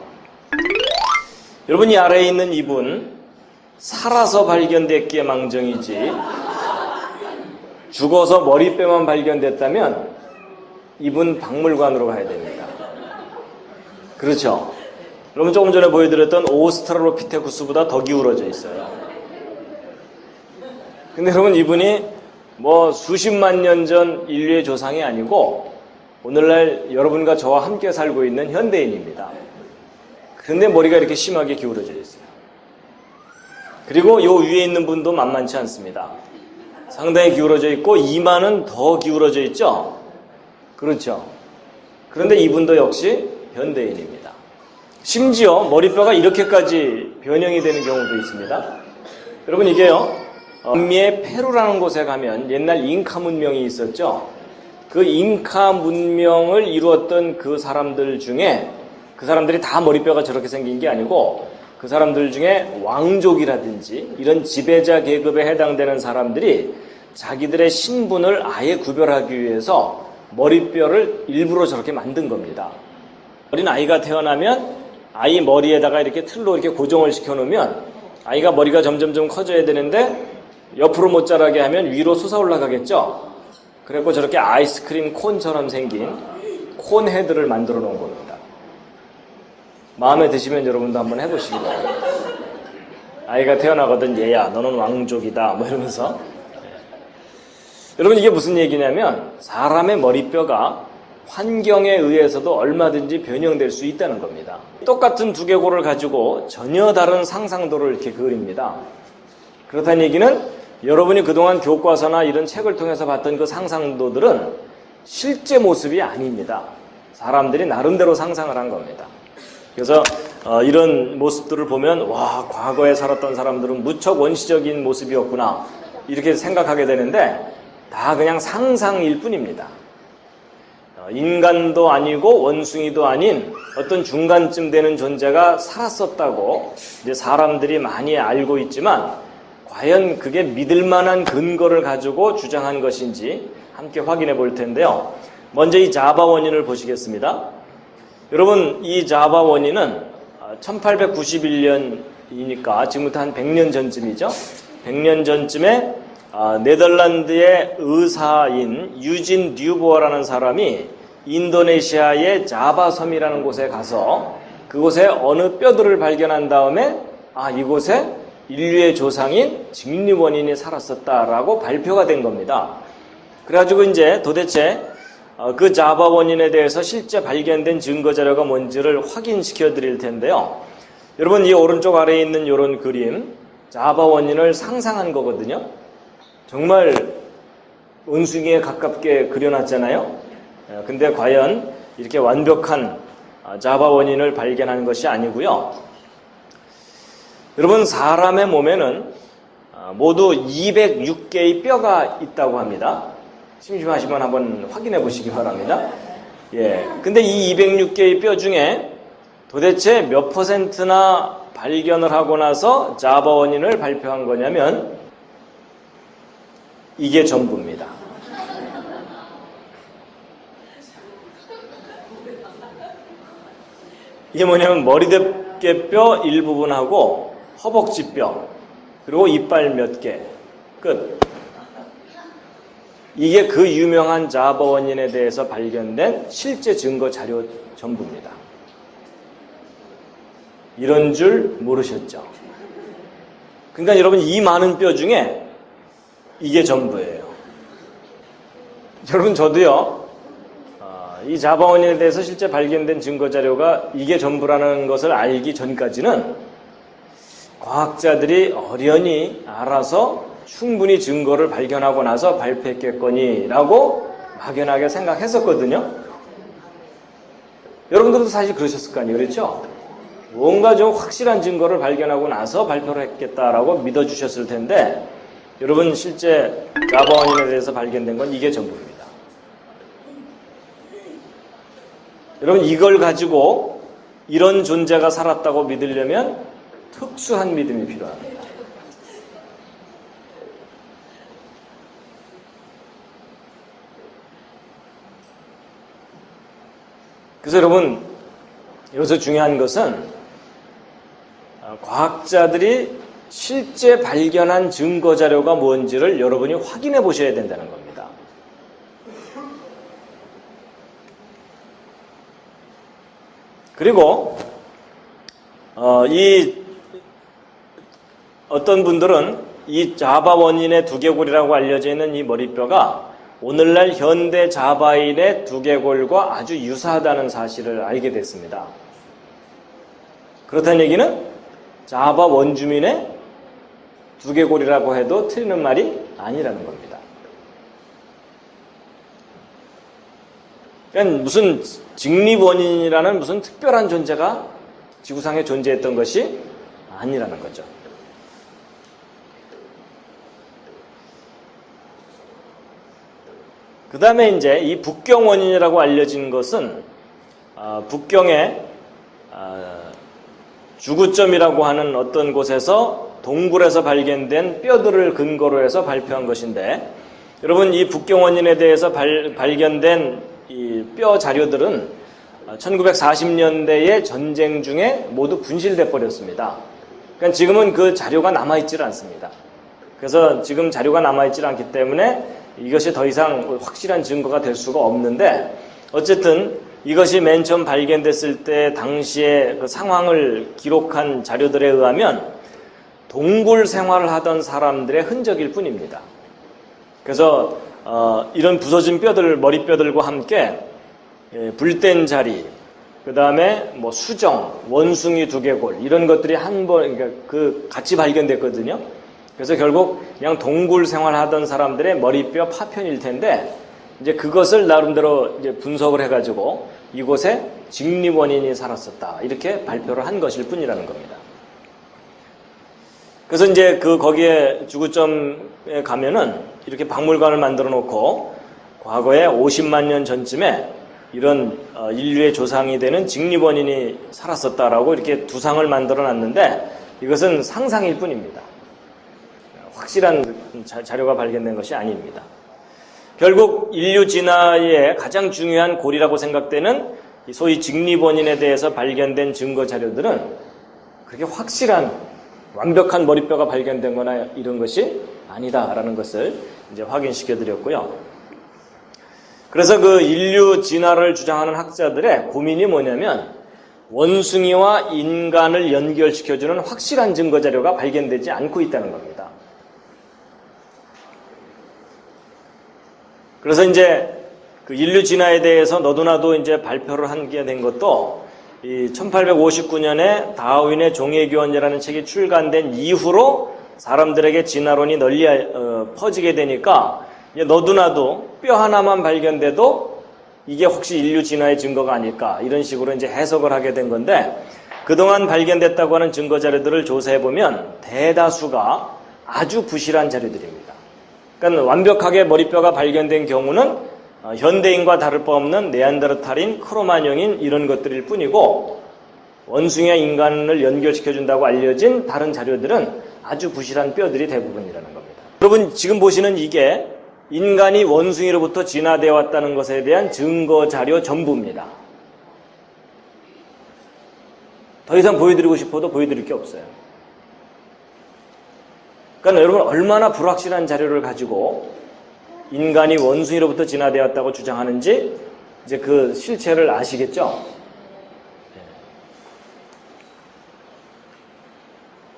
여러분, 이 아래에 있는 이분 살아서 발견됐기에 망정이지 죽어서 머리뼈만 발견됐다면 이분 박물관으로 가야 됩니다. 그렇죠? 여러분, 조금 전에 보여드렸던 오스트랄로피테쿠스보다 더 기울어져 있어요. 근데 여러분, 이분이 수십만 년 전 인류의 조상이 아니고 오늘날 여러분과 저와 함께 살고 있는 현대인입니다. 그런데 머리가 이렇게 심하게 기울어져 있어요. 그리고 요 위에 있는 분도 만만치 않습니다. 상당히 기울어져 있고 이마는 더 기울어져 있죠? 그렇죠? 그런데 이분도 역시 현대인입니다. 심지어 머리뼈가 이렇게까지 변형이 되는 경우도 있습니다. 여러분, 이게요, 남미의 페루라는 곳에 가면 옛날 잉카 문명이 있었죠? 그 잉카 문명을 이루었던 그 사람들 중에, 그 사람들이 다 머리뼈가 저렇게 생긴 게 아니고 그 사람들 중에 왕족이라든지 이런 지배자 계급에 해당되는 사람들이 자기들의 신분을 아예 구별하기 위해서 머리뼈를 일부러 저렇게 만든 겁니다. 어린 아이가 태어나면 아이 머리에다가 이렇게 틀로 이렇게 고정을 시켜놓으면 아이가 머리가 점점점 커져야 되는데 옆으로 못 자라게 하면 위로 솟아 올라가겠죠? 그래서 저렇게 아이스크림 콘처럼 생긴 콘 헤드를 만들어 놓은 겁니다. 마음에 드시면 여러분도 한번 해보시기 바랍니다. 아이가 태어나거든, 얘야 너는 왕족이다 이러면서. 여러분, 이게 무슨 얘기냐면 사람의 머리뼈가 환경에 의해서도 얼마든지 변형될 수 있다는 겁니다. 똑같은 두개골을 가지고 전혀 다른 상상도를 이렇게 그립니다. 그렇다는 얘기는 여러분이 그동안 교과서나 이런 책을 통해서 봤던 그 상상도들은 실제 모습이 아닙니다. 사람들이 나름대로 상상을 한 겁니다. 그래서 이런 모습들을 보면 와, 과거에 살았던 사람들은 무척 원시적인 모습이었구나 이렇게 생각하게 되는데 다 그냥 상상일 뿐입니다. 인간도 아니고 원숭이도 아닌 어떤 중간쯤 되는 존재가 살았었다고 이제 사람들이 많이 알고 있지만 과연 그게 믿을 만한 근거를 가지고 주장한 것인지 함께 확인해 볼 텐데요. 먼저 이 자바 원인을 보시겠습니다. 여러분, 이 자바 원인은 1891년이니까 지금부터 한 100년 전쯤이죠. 100년 전쯤에 네덜란드의 의사인 유진 듀보아라는 사람이 인도네시아의 자바 섬이라는 곳에 가서 그곳에 어느 뼈들을 발견한 다음에 이곳에 인류의 조상인 직립원인이 살았었다라고 발표가 된 겁니다. 그래가지고 이제 도대체 그 자바 원인에 대해서 실제 발견된 증거 자료가 뭔지를 확인시켜 드릴 텐데요. 여러분, 이 오른쪽 아래에 있는 이런 그림, 자바 원인을 상상한 거거든요. 정말 원숭이에 가깝게 그려놨잖아요. 근데 과연 이렇게 완벽한 자바 원인을 발견한 것이 아니고요. 여러분, 사람의 몸에는 모두 206개의 뼈가 있다고 합니다. 심심하시면 한번 확인해 보시기 바랍니다. 근데 이 206개의 뼈 중에 도대체 몇 %나 발견을 하고 나서 자바 원인을 발표한 거냐면 이게 전부입니다. 이게 뭐냐면 머리대뼈 일부분하고 허벅지뼈 그리고 이빨 몇 개 끝. 이게 그 유명한 자바 원인에 대해서 발견된 실제 증거 자료 전부입니다. 이런 줄 모르셨죠? 그러니까 여러분, 이 많은 뼈 중에 이게 전부예요. 여러분, 저도요, 이 자바 원인에 대해서 실제 발견된 증거 자료가 이게 전부라는 것을 알기 전까지는 과학자들이 어련히 알아서 충분히 증거를 발견하고 나서 발표했겠거니라고 막연하게 생각했었거든요. 여러분들도 사실 그러셨을 거 아니에요, 그렇죠? 뭔가 좀 확실한 증거를 발견하고 나서 발표를 했겠다라고 믿어주셨을 텐데, 여러분, 실제 자바 원인에 대해서 발견된 건 이게 전부입니다. 여러분 이걸 가지고 이런 존재가 살았다고 믿으려면 특수한 믿음이 필요합니다. 그래서 여러분 여기서 중요한 것은 과학자들이 실제 발견한 증거 자료가 뭔지를 여러분이 확인해 보셔야 된다는 겁니다. 그리고 어떤 분들은 이 자바 원인의 두개골이라고 알려져 있는 이 머리뼈가 오늘날 현대 자바인의 두개골과 아주 유사하다는 사실을 알게 됐습니다. 그렇다는 얘기는 자바 원주민의 두개골이라고 해도 틀리는 말이 아니라는 겁니다. 그러니까 무슨 직립원인이라는 무슨 특별한 존재가 지구상에 존재했던 것이 아니라는 거죠. 그 다음에 이제 이 북경 원인이라고 알려진 것은 북경의 주구점이라고 하는 어떤 곳에서 동굴에서 발견된 뼈들을 근거로 해서 발표한 것인데, 여러분 이 북경 원인에 대해서 발견된 이 뼈 자료들은 1940년대의 전쟁 중에 모두 분실돼 버렸습니다. 그러니까 지금은 그 자료가 남아있질 않습니다. 그래서 지금 자료가 남아있질 않기 때문에 이것이 더 이상 확실한 증거가 될 수가 없는데, 어쨌든 이것이 맨 처음 발견됐을 때 당시의 그 상황을 기록한 자료들에 의하면 동굴 생활을 하던 사람들의 흔적일 뿐입니다. 그래서 이런 부서진 뼈들, 머리뼈들과 함께 불된 자리, 그 다음에 뭐 수정, 원숭이 두개골 이런 것들이 그러니까 같이 발견됐거든요. 그래서 결국 그냥 동굴 생활하던 사람들의 머리뼈 파편일 텐데, 이제 그것을 나름대로 이제 분석을 해가지고 이곳에 직립원인이 살았었다 이렇게 발표를 한 것일 뿐이라는 겁니다. 그래서 이제 거기에 주구점에 가면은 이렇게 박물관을 만들어 놓고 과거에 50만 년 전쯤에 이런 인류의 조상이 되는 직립원인이 살았었다라고 이렇게 두상을 만들어 놨는데, 이것은 상상일 뿐입니다. 확실한 자료가 발견된 것이 아닙니다. 결국 인류 진화의 가장 중요한 고리라고 생각되는 소위 직립원인에 대해서 발견된 증거 자료들은 그렇게 확실한 완벽한 머리뼈가 발견된 거나 이런 것이 아니다라는 것을 이제 확인시켜 드렸고요. 그래서 그 인류 진화를 주장하는 학자들의 고민이 뭐냐면, 원숭이와 인간을 연결시켜주는 확실한 증거 자료가 발견되지 않고 있다는 겁니다. 그래서 이제 그 인류 진화에 대해서 너도나도 이제 발표를 하게 된 것도 이 1859년에 다윈의 종의교원이라는 책이 출간된 이후로 사람들에게 진화론이 널리 퍼지게 되니까 이제 너도나도 뼈 하나만 발견돼도 이게 혹시 인류 진화의 증거가 아닐까 이런 식으로 이제 해석을 하게 된 건데, 그동안 발견됐다고 하는 증거 자료들을 조사해 보면 대다수가 아주 부실한 자료들입니다. 그러니까 완벽하게 머리뼈가 발견된 경우는 현대인과 다를 바 없는 네안데르탈인, 크로마뇽인 이런 것들일 뿐이고, 원숭이와 인간을 연결시켜준다고 알려진 다른 자료들은 아주 부실한 뼈들이 대부분이라는 겁니다. 여러분 지금 보시는 이게 인간이 원숭이로부터 진화되어 왔다는 것에 대한 증거 자료 전부입니다. 더 이상 보여드리고 싶어도 보여드릴 게 없어요. 그러니까 여러분 얼마나 불확실한 자료를 가지고 인간이 원숭이로부터 진화되었다고 주장하는지 이제 그 실체를 아시겠죠?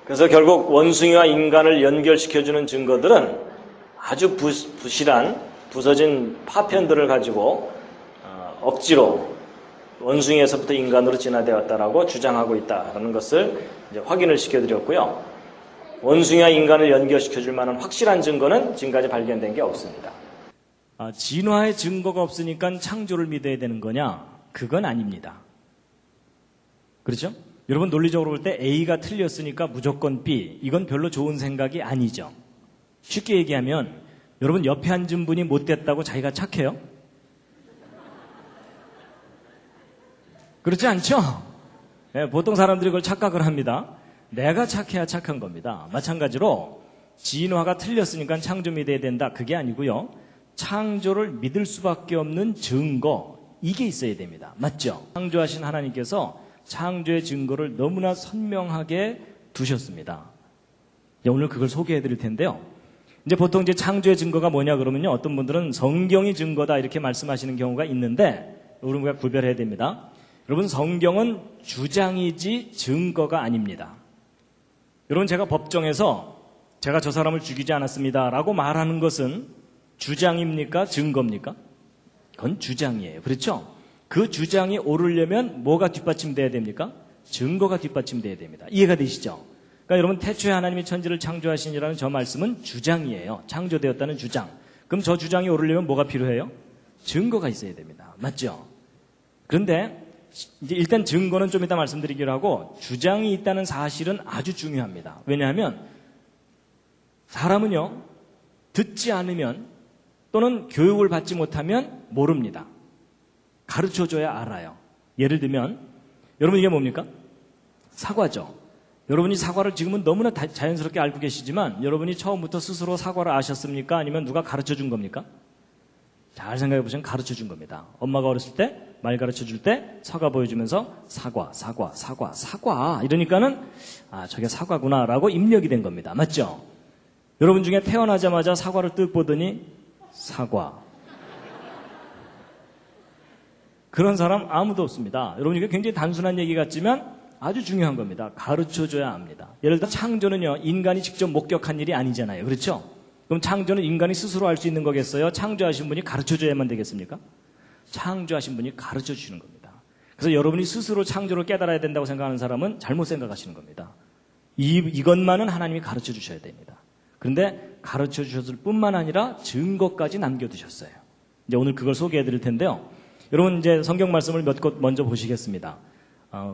그래서 결국 원숭이와 인간을 연결시켜주는 증거들은 아주 부실한 부서진 파편들을 가지고 억지로 원숭이에서부터 인간으로 진화되었다라고 주장하고 있다는 것을 이제 확인을 시켜드렸고요. 원숭이와 인간을 연결시켜줄 만한 확실한 증거는 지금까지 발견된 게 없습니다. 진화의 증거가 없으니까 창조를 믿어야 되는 거냐? 그건 아닙니다. 그렇죠? 여러분 논리적으로 볼 때 A가 틀렸으니까 무조건 B, 이건 별로 좋은 생각이 아니죠. 쉽게 얘기하면 여러분 옆에 앉은 분이 못됐다고 자기가 착해요? 그렇지 않죠? 예, 보통 사람들이 그걸 착각을 합니다. 내가 착해야 착한 겁니다. 마찬가지로 진화가 틀렸으니까 창조 믿어야 된다. 그게 아니고요. 창조를 믿을 수밖에 없는 증거, 이게 있어야 됩니다. 맞죠? 창조하신 하나님께서 창조의 증거를 너무나 선명하게 두셨습니다. 오늘 그걸 소개해 드릴 텐데요. 이제 보통 이제 창조의 증거가 뭐냐 그러면요. 어떤 분들은 성경이 증거다 이렇게 말씀하시는 경우가 있는데 우리가 구별해야 됩니다. 여러분, 성경은 주장이지 증거가 아닙니다. 여러분, 제가 법정에서 제가 저 사람을 죽이지 않았습니다 라고 말하는 것은 주장입니까? 증거입니까? 그건 주장이에요. 그렇죠? 그 주장이 오르려면 뭐가 뒷받침돼야 됩니까? 증거가 뒷받침돼야 됩니다. 이해가 되시죠? 그러니까 여러분, 태초에 하나님이 천지를 창조하시니라는 저 말씀은 주장이에요. 창조되었다는 주장. 그럼 저 주장이 오르려면 뭐가 필요해요? 증거가 있어야 됩니다. 맞죠? 그런데 이제 일단 증거는 좀 이따 말씀드리기로 하고, 주장이 있다는 사실은 아주 중요합니다. 왜냐하면 사람은요, 듣지 않으면 또는 교육을 받지 못하면 모릅니다. 가르쳐줘야 알아요. 예를 들면 여러분, 이게 뭡니까? 사과죠. 여러분이 사과를 지금은 너무나 자연스럽게 알고 계시지만 여러분이 처음부터 스스로 사과를 아셨습니까? 아니면 누가 가르쳐준 겁니까? 잘 생각해 보시면 가르쳐준 겁니다. 엄마가 어렸을 때 말 가르쳐줄 때 사과 보여주면서 사과 이러니까는 저게 사과구나 라고 입력이 된 겁니다. 맞죠? 여러분 중에 태어나자마자 사과를 뜩 보더니 사과, 그런 사람 아무도 없습니다. 여러분, 이게 굉장히 단순한 얘기 같지만 아주 중요한 겁니다. 가르쳐줘야 합니다. 예를 들어 창조는요, 인간이 직접 목격한 일이 아니잖아요. 그렇죠? 그럼 창조는 인간이 스스로 할 수 있는 거겠어요? 창조하신 분이 가르쳐줘야만 되겠습니까? 창조하신 분이 가르쳐주시는 겁니다. 그래서 여러분이 스스로 창조를 깨달아야 된다고 생각하는 사람은 잘못 생각하시는 겁니다. 이것만은 하나님이 가르쳐주셔야 됩니다. 그런데 가르쳐주셨을 뿐만 아니라 증거까지 남겨두셨어요. 이제 오늘 그걸 소개해 드릴 텐데요. 여러분, 이제 성경 말씀을 몇 곳 먼저 보시겠습니다.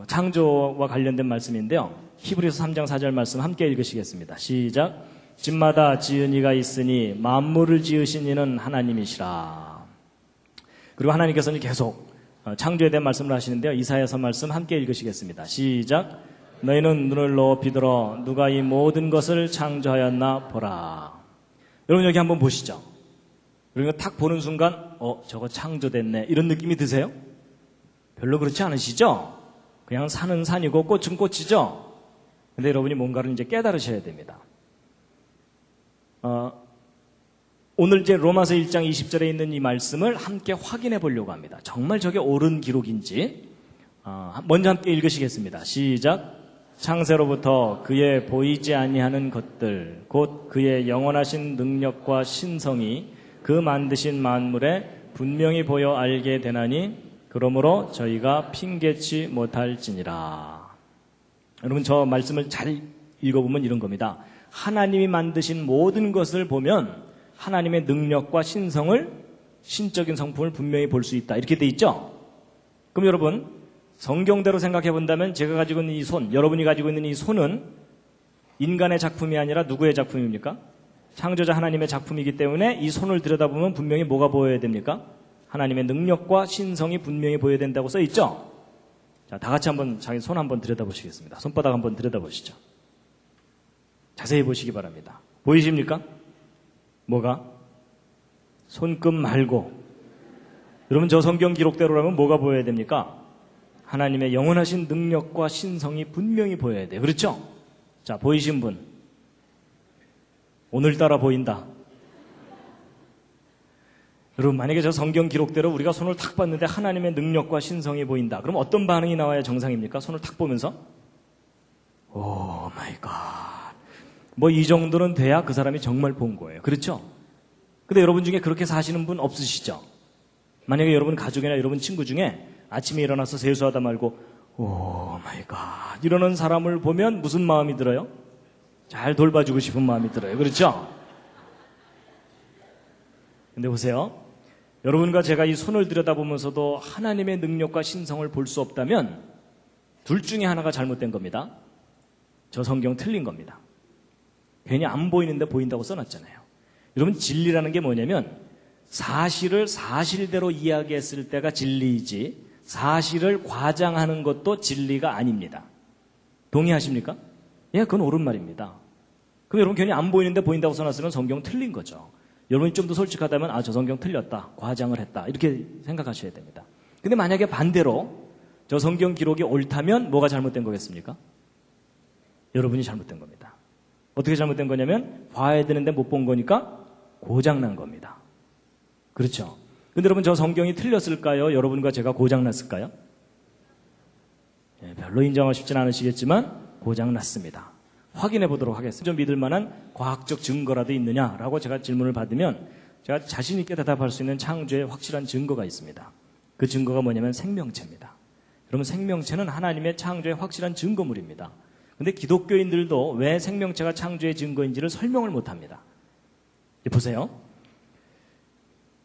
창조와 관련된 말씀인데요. 히브리서 3장 4절 말씀 함께 읽으시겠습니다. 시작. 집마다 지은 이가 있으니 만물을 지으신 이는 하나님이시라. 그리고 하나님께서는 계속 창조에 대한 말씀을 하시는데요. 이사야서 말씀 함께 읽으시겠습니다. 시작. 너희는 눈을 높이 들어 누가 이 모든 것을 창조하였나 보라. 여러분, 여기 한번 보시죠. 여러분, 탁 보는 순간 저거 창조됐네 이런 느낌이 드세요? 별로 그렇지 않으시죠? 그냥 산은 산이고 꽃은 꽃이죠? 근데 여러분이 뭔가를 이제 깨달으셔야 됩니다. 오늘 이제 로마서 1장 20절에 있는 이 말씀을 함께 확인해 보려고 합니다. 정말 저게 옳은 기록인지. 먼저 함께 읽으시겠습니다. 시작. 창세로부터 그의 보이지 아니하는 것들, 곧 그의 영원하신 능력과 신성이 그 만드신 만물에 분명히 보여 알게 되나니 그러므로 저희가 핑계치 못할지니라. 여러분, 저 말씀을 잘 읽어보면 이런 겁니다. 하나님이 만드신 모든 것을 보면 하나님의 능력과 신성을, 신적인 성품을 분명히 볼 수 있다. 이렇게 돼 있죠? 그럼 여러분, 성경대로 생각해 본다면 제가 가지고 있는 이 손, 여러분이 가지고 있는 이 손은 인간의 작품이 아니라 누구의 작품입니까? 창조자 하나님의 작품이기 때문에 이 손을 들여다보면 분명히 뭐가 보여야 됩니까? 하나님의 능력과 신성이 분명히 보여야 된다고 써 있죠? 자, 다 같이 한번 자기 손 한번 들여다보시겠습니다. 손바닥 한번 들여다보시죠. 자세히 보시기 바랍니다. 보이십니까? 뭐가? 손끝 말고. 여러분, 저 성경 기록대로라면 뭐가 보여야 됩니까? 하나님의 영원하신 능력과 신성이 분명히 보여야 돼요. 그렇죠? 자, 보이신 분. 오늘따라 보인다. 여러분, 만약에 저 성경 기록대로 우리가 손을 탁 봤는데 하나님의 능력과 신성이 보인다. 그럼 어떤 반응이 나와야 정상입니까? 손을 탁 보면서? 오 마이 갓. 뭐 이 정도는 돼야 그 사람이 정말 본 거예요. 그렇죠? 근데 여러분 중에 그렇게 사시는 분 없으시죠? 만약에 여러분 가족이나 여러분 친구 중에 아침에 일어나서 세수하다 말고 오 마이 갓 이러는 사람을 보면 무슨 마음이 들어요? 잘 돌봐주고 싶은 마음이 들어요. 그렇죠? 근데 보세요. 여러분과 제가 이 손을 들여다보면서도 하나님의 능력과 신성을 볼 수 없다면 둘 중에 하나가 잘못된 겁니다. 저 성경 틀린 겁니다. 괜히 안 보이는데 보인다고 써놨잖아요. 여러분, 진리라는 게 뭐냐면 사실을 사실대로 이야기했을 때가 진리이지 사실을 과장하는 것도 진리가 아닙니다. 동의하십니까? 예, 그건 옳은 말입니다. 그럼 여러분 괜히 안 보이는데 보인다고 써놨으면 성경 틀린 거죠. 여러분이 좀 더 솔직하다면 저 성경 틀렸다, 과장을 했다 이렇게 생각하셔야 됩니다. 근데 만약에 반대로 저 성경 기록이 옳다면 뭐가 잘못된 거겠습니까? 여러분이 잘못된 겁니다. 어떻게 잘못된 거냐면 봐야 되는데 못 본 거니까 고장난 겁니다. 그렇죠? 근데 여러분 저 성경이 틀렸을까요? 여러분과 제가 고장났을까요? 예, 별로 인정하고 싶진 않으시겠지만 고장났습니다. 확인해 보도록 하겠습니다. 좀 믿을 만한 과학적 증거라도 있느냐라고 제가 질문을 받으면 제가 자신 있게 대답할 수 있는 창조의 확실한 증거가 있습니다. 그 증거가 뭐냐면 생명체입니다. 여러분 생명체는 하나님의 창조의 확실한 증거물입니다. 근데 기독교인들도 왜 생명체가 창조의 증거인지를 설명을 못합니다. 보세요.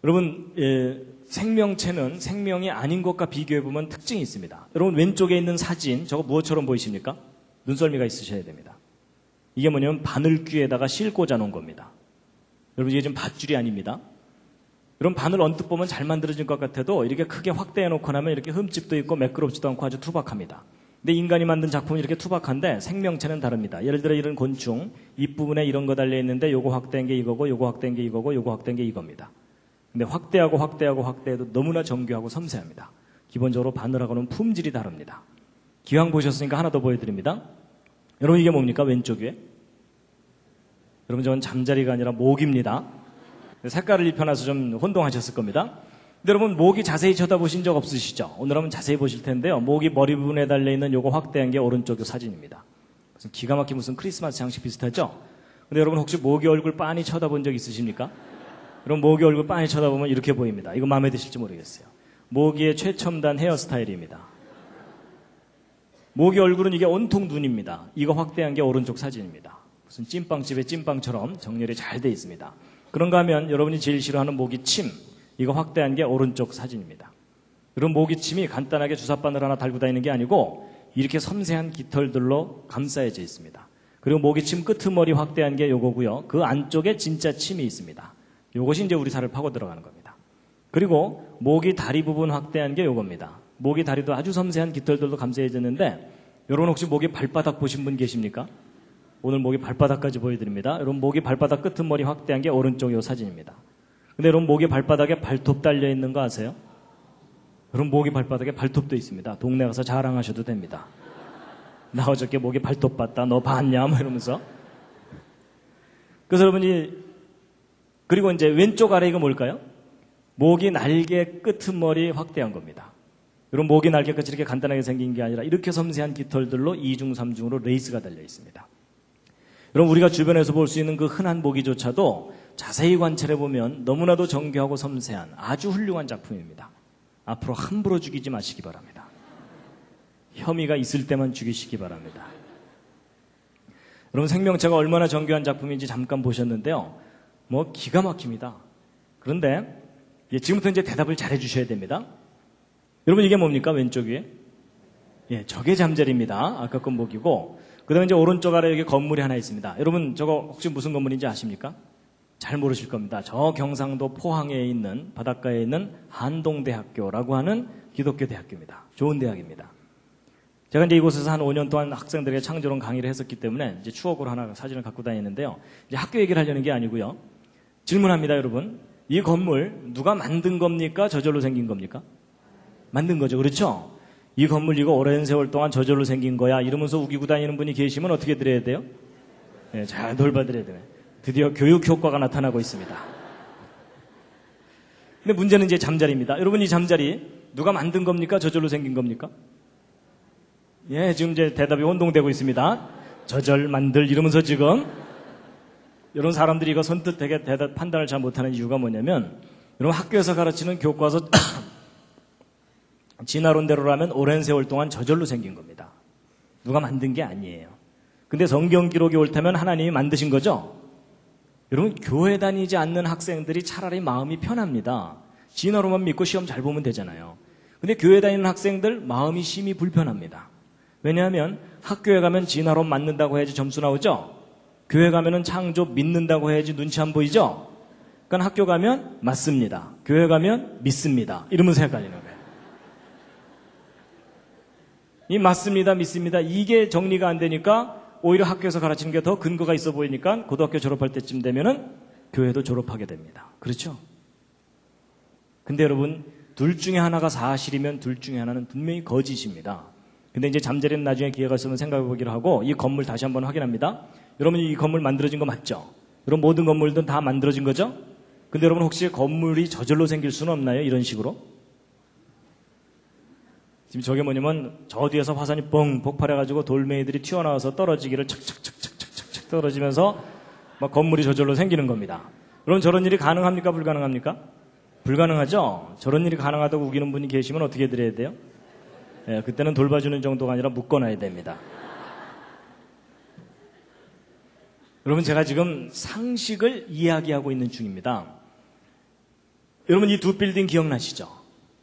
여러분 생명체는 생명이 아닌 것과 비교해보면 특징이 있습니다. 여러분 왼쪽에 있는 사진 저거 무엇처럼 보이십니까? 눈썰미가 있으셔야 됩니다. 이게 뭐냐면 바늘귀에다가 실 꽂아놓은 겁니다. 여러분 이게 지금 밧줄이 아닙니다. 여러분 바늘 언뜻 보면 잘 만들어진 것 같아도 이렇게 크게 확대해놓고 나면 이렇게 흠집도 있고 매끄럽지도 않고 아주 투박합니다. 근데 인간이 만든 작품이 이렇게 투박한데 생명체는 다릅니다. 예를 들어 이런 곤충 잎부분에 이런 거 달려있는데 요거 확대한 게 이거고 요거 확대한 게 이거고 요거 확대한 게 이겁니다. 근데 확대해도 너무나 정교하고 섬세합니다. 기본적으로 바늘하고는 품질이 다릅니다. 기왕 보셨으니까 하나 더 보여드립니다. 여러분 이게 뭡니까? 왼쪽 위에 여러분 저건 잠자리가 아니라 모기입니다. 색깔을 입혀놔서 좀 혼동하셨을 겁니다. 근데 여러분 모기 자세히 쳐다보신 적 없으시죠? 오늘 한번 자세히 보실 텐데요. 모기 머리 부분에 달려있는 요거 확대한 게 오른쪽 사진입니다. 무슨 기가 막힌 무슨 크리스마스 장식 비슷하죠? 근데 여러분 혹시 모기 얼굴 빤히 쳐다본 적 있으십니까? 여러분 모기 얼굴 빤히 쳐다보면 이렇게 보입니다. 이거 마음에 드실지 모르겠어요. 모기의 최첨단 헤어스타일입니다. 모기 얼굴은 이게 온통 눈입니다. 이거 확대한 게 오른쪽 사진입니다. 무슨 찐빵집의 찐빵처럼 정렬이 잘 돼 있습니다. 그런가 하면 여러분이 제일 싫어하는 모기침, 이거 확대한 게 오른쪽 사진입니다. 여러분 모기침이 간단하게 주사바늘 하나 달고 다니는 게 아니고 이렇게 섬세한 깃털들로 감싸여져 있습니다. 그리고 모기침 끄트머리 확대한 게 요거고요. 그 안쪽에 진짜 침이 있습니다. 요것이 이제 우리 살을 파고 들어가는 겁니다. 그리고 모기 다리 부분 확대한 게 요겁니다. 모기 다리도 아주 섬세한 깃털들로 감싸여졌는데 여러분 혹시 모기 발바닥 보신 분 계십니까? 오늘 모기 발바닥까지 보여드립니다. 여러분 모기 발바닥 끄트머리 확대한 게 오른쪽 요 사진입니다. 근데 여러분 모기 발바닥에 발톱 달려있는 거 아세요? 여러분 모기 발바닥에 발톱도 있습니다. 동네 가서 자랑하셔도 됩니다. 나 어저께 모기 발톱 봤다. 너 봤냐? 뭐 이러면서. 그래서 여러분이 그리고 이제 왼쪽 아래 이거 뭘까요? 모기 날개 끄트머리 확대한 겁니다. 여러분 모기 날개까지 이렇게 간단하게 생긴 게 아니라 이렇게 섬세한 깃털들로 2중 3중으로 레이스가 달려 있습니다. 여러분 우리가 주변에서 볼 수 있는 그 흔한 모기조차도 자세히 관찰해보면 너무나도 정교하고 섬세한 아주 훌륭한 작품입니다. 앞으로 함부로 죽이지 마시기 바랍니다. 혐의가 있을 때만 죽이시기 바랍니다. 여러분 생명체가 얼마나 정교한 작품인지 잠깐 보셨는데요. 뭐 기가 막힙니다. 그런데 지금부터 이제 대답을 잘 해주셔야 됩니다. 여러분 이게 뭡니까? 왼쪽 위에? 예, 저게 잠자리입니다. 아까 건 모기고 그 다음에 이제 오른쪽 아래 여기 건물이 하나 있습니다. 여러분 저거 혹시 무슨 건물인지 아십니까? 잘 모르실 겁니다. 저 경상도 포항에 있는 바닷가에 있는 한동대학교라고 하는 기독교 대학교입니다. 좋은 대학입니다. 제가 이제 이곳에서 한 5년 동안 학생들에게 창조론 강의를 했었기 때문에 이제 추억으로 하나 사진을 갖고 다니는데요. 이제 학교 얘기를 하려는 게 아니고요. 질문합니다, 여러분. 이 건물 누가 만든 겁니까? 저절로 생긴 겁니까? 만든 거죠. 그렇죠? 이 건물 이거 오랜 세월 동안 저절로 생긴 거야 이러면서 우기고 다니는 분이 계시면 어떻게 드려야 돼요? 네, 잘 돌봐드려야 돼요. 드디어 교육 효과가 나타나고 있습니다. 근데 문제는 이제 잠자리입니다. 여러분 이 잠자리 누가 만든 겁니까? 저절로 생긴 겁니까? 예, 지금 이제 대답이 혼동되고 있습니다. 저절 만들 이러면서 지금 이런 사람들이 이거 선뜻 되게 대답 판단을 잘 못하는 이유가 뭐냐면 여러분 학교에서 가르치는 교과서 진화론대로라면 오랜 세월 동안 저절로 생긴 겁니다. 누가 만든 게 아니에요. 근데 성경 기록이 옳다면 하나님이 만드신 거죠? 여러분 교회 다니지 않는 학생들이 차라리 마음이 편합니다. 진화로만 믿고 시험 잘 보면 되잖아요. 근데 교회 다니는 학생들 마음이 심히 불편합니다. 왜냐하면 학교에 가면 진화론 맞는다고 해야지 점수 나오죠? 교회 가면은 창조 믿는다고 해야지 눈치 안 보이죠? 그러니까 학교 가면 맞습니다. 교회 가면 믿습니다. 이러면서 헷갈리는 거예요. 이 맞습니다, 믿습니다. 이게 정리가 안 되니까 오히려 학교에서 가르치는 게 더 근거가 있어 보이니까 고등학교 졸업할 때쯤 되면은 교회도 졸업하게 됩니다. 그렇죠? 근데 여러분, 둘 중에 하나가 사실이면 둘 중에 하나는 분명히 거짓입니다. 근데 이제 잠자리는 나중에 기회가 있으면 생각해 보기로 하고 이 건물 다시 한번 확인합니다. 여러분, 이 건물 만들어진 거 맞죠? 여러분, 모든 건물들은 다 만들어진 거죠? 근데 여러분, 혹시 건물이 저절로 생길 수는 없나요? 이런 식으로? 지금 저게 뭐냐면 저 뒤에서 화산이 뻥 폭발해가지고 돌멩이들이 튀어나와서 떨어지기를 착착착착착착 떨어지면서 막 건물이 저절로 생기는 겁니다. 그럼 저런 일이 가능합니까? 불가능합니까? 불가능하죠? 저런 일이 가능하다고 우기는 분이 계시면 어떻게 해드려야 돼요? 예, 그때는 돌봐주는 정도가 아니라 묶어놔야 됩니다. 여러분, 제가 지금 상식을 이야기하고 있는 중입니다. 여러분, 이 두 빌딩 기억나시죠?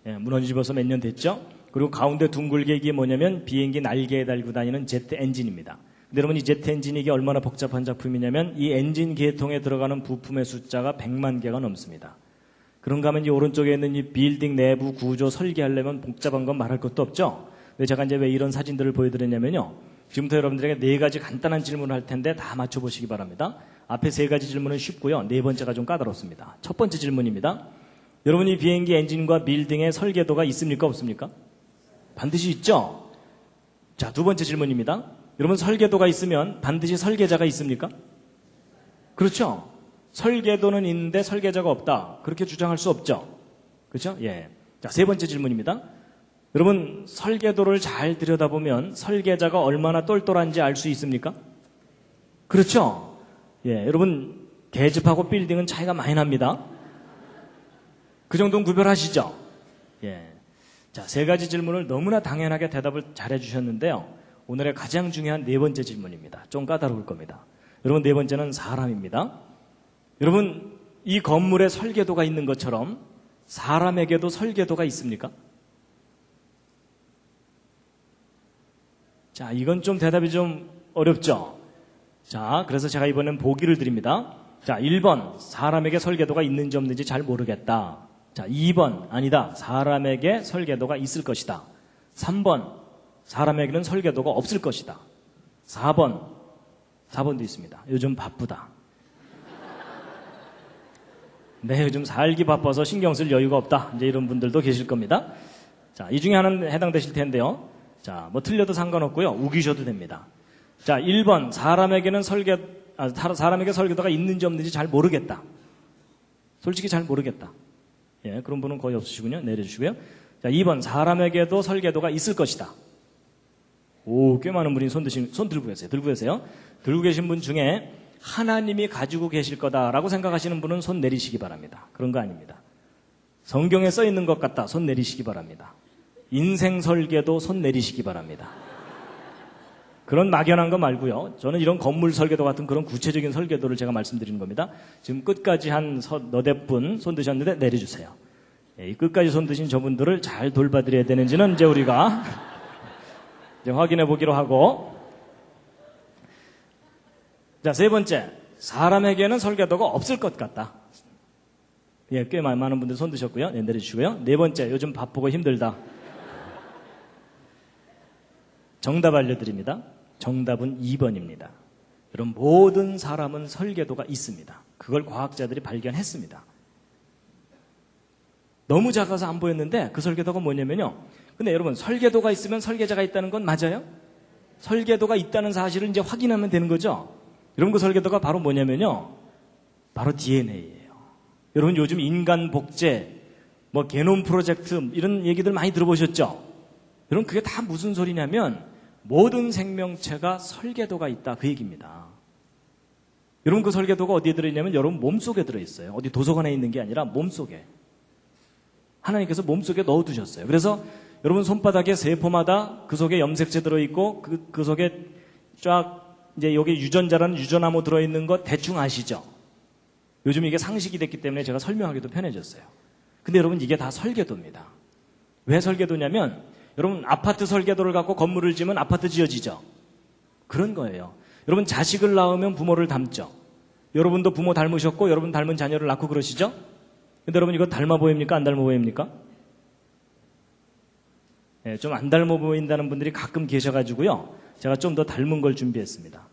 예, 무너지면서 몇 년 됐죠? 그리고 가운데 둥글게 이게 뭐냐면 비행기 날개에 달고 다니는 제트 엔진입니다. 근데 여러분, 이 제트 엔진이 이게 얼마나 복잡한 작품이냐면 이 엔진 계통에 들어가는 부품의 숫자가 100만 개가 넘습니다. 그런가 하면 이 오른쪽에 있는 이 빌딩 내부 구조 설계하려면 복잡한 건 말할 것도 없죠. 근데 제가 이제 왜 이런 사진들을 보여드렸냐면요. 지금부터 여러분들에게 4가지 간단한 질문을 할 텐데 다 맞춰보시기 바랍니다. 앞에 3가지 질문은 쉽고요. 4번째가 좀 까다롭습니다. 첫 번째 질문입니다. 여러분, 이 비행기 엔진과 빌딩의 설계도가 있습니까? 없습니까? 반드시 있죠? 자, 두 번째 질문입니다. 여러분, 설계도가 있으면 반드시 설계자가 있습니까? 그렇죠? 설계도는 있는데 설계자가 없다. 그렇게 주장할 수 없죠? 그렇죠? 예. 자, 세 번째 질문입니다. 여러분, 설계도를 잘 들여다보면 설계자가 얼마나 똘똘한지 알 수 있습니까? 그렇죠? 예. 여러분, 계집하고 빌딩은 차이가 많이 납니다. 그 정도는 구별하시죠? 예. 자, 3가지 질문을 너무나 당연하게 대답을 잘해 주셨는데요. 오늘의 가장 중요한 4번째 질문입니다. 좀 까다로울 겁니다. 여러분, 4번째는 사람입니다. 여러분, 이 건물에 설계도가 있는 것처럼 사람에게도 설계도가 있습니까? 자, 이건 좀 대답이 좀 어렵죠? 자, 그래서 제가 이번엔 보기를 드립니다. 자, 1번, 사람에게 설계도가 있는지 없는지 잘 모르겠다. 자, 2번, 아니다. 사람에게 설계도가 있을 것이다. 3번, 사람에게는 설계도가 없을 것이다. 4번도 있습니다. 요즘 바쁘다. 네, 요즘 살기 바빠서 신경 쓸 여유가 없다. 이제 이런 분들도 계실 겁니다. 자, 이 중에 하나는 해당되실 텐데요. 자, 뭐 틀려도 상관없고요. 우기셔도 됩니다. 자, 1번, 사람에게 설계도가 있는지 없는지 잘 모르겠다. 솔직히 잘 모르겠다. 예, 그런 분은 거의 없으시군요. 내려주시고요. 자, 2번, 사람에게도 설계도가 있을 것이다. 오, 꽤 많은 분이 손 들고 계세요. 들고 계신 분 중에 하나님이 가지고 계실 거다라고 생각하시는 분은 손 내리시기 바랍니다. 그런 거 아닙니다. 성경에 써 있는 것 같다. 손 내리시기 바랍니다. 인생 설계도 손 내리시기 바랍니다. 그런 막연한 거 말고요. 저는 이런 건물 설계도 같은 그런 구체적인 설계도를 제가 말씀드리는 겁니다. 지금 끝까지 한 너댓 분 손 드셨는데 내려주세요. 이 끝까지 손 드신 저분들을 잘 돌봐드려야 되는지는 이제 우리가 이제 확인해 보기로 하고. 자, 3번째. 사람에게는 설계도가 없을 것 같다. 예, 꽤 많은 분들 손 드셨고요. 네, 내려주시고요. 4번째. 요즘 바쁘고 힘들다. 정답 알려드립니다. 정답은 2번입니다. 여러분, 모든 사람은 설계도가 있습니다. 그걸 과학자들이 발견했습니다. 너무 작아서 안 보였는데 그 설계도가 뭐냐면요. 근데 여러분, 설계도가 있으면 설계자가 있다는 건 맞아요? 설계도가 있다는 사실을 이제 확인하면 되는 거죠. 여러분, 그 설계도가 바로 뭐냐면요. 바로 DNA예요. 여러분, 요즘 인간 복제, 뭐 게놈 프로젝트 이런 얘기들 많이 들어보셨죠? 여러분, 그게 다 무슨 소리냐면 모든 생명체가 설계도가 있다, 그 얘기입니다. 여러분, 그 설계도가 어디에 들어있냐면 여러분 몸속에 들어있어요. 어디 도서관에 있는 게 아니라 몸속에. 하나님께서 몸속에 넣어두셨어요. 그래서 여러분 손바닥에 세포마다 그 속에 염색체 들어있고 그 속에 쫙 이제 여기 유전자라는 유전암호 들어있는 거 대충 아시죠? 요즘 이게 상식이 됐기 때문에 제가 설명하기도 편해졌어요. 근데 여러분, 이게 다 설계도입니다. 왜 설계도냐면 여러분, 아파트 설계도를 갖고 건물을 지으면 아파트 지어지죠? 그런 거예요. 여러분, 자식을 낳으면 부모를 닮죠? 여러분도 부모 닮으셨고 여러분 닮은 자녀를 낳고 그러시죠? 근데 여러분, 이거 닮아 보입니까? 안 닮아 보입니까? 예, 좀 안 닮아 보인다는 분들이 가끔 계셔가지고요. 제가 좀 더 닮은 걸 준비했습니다.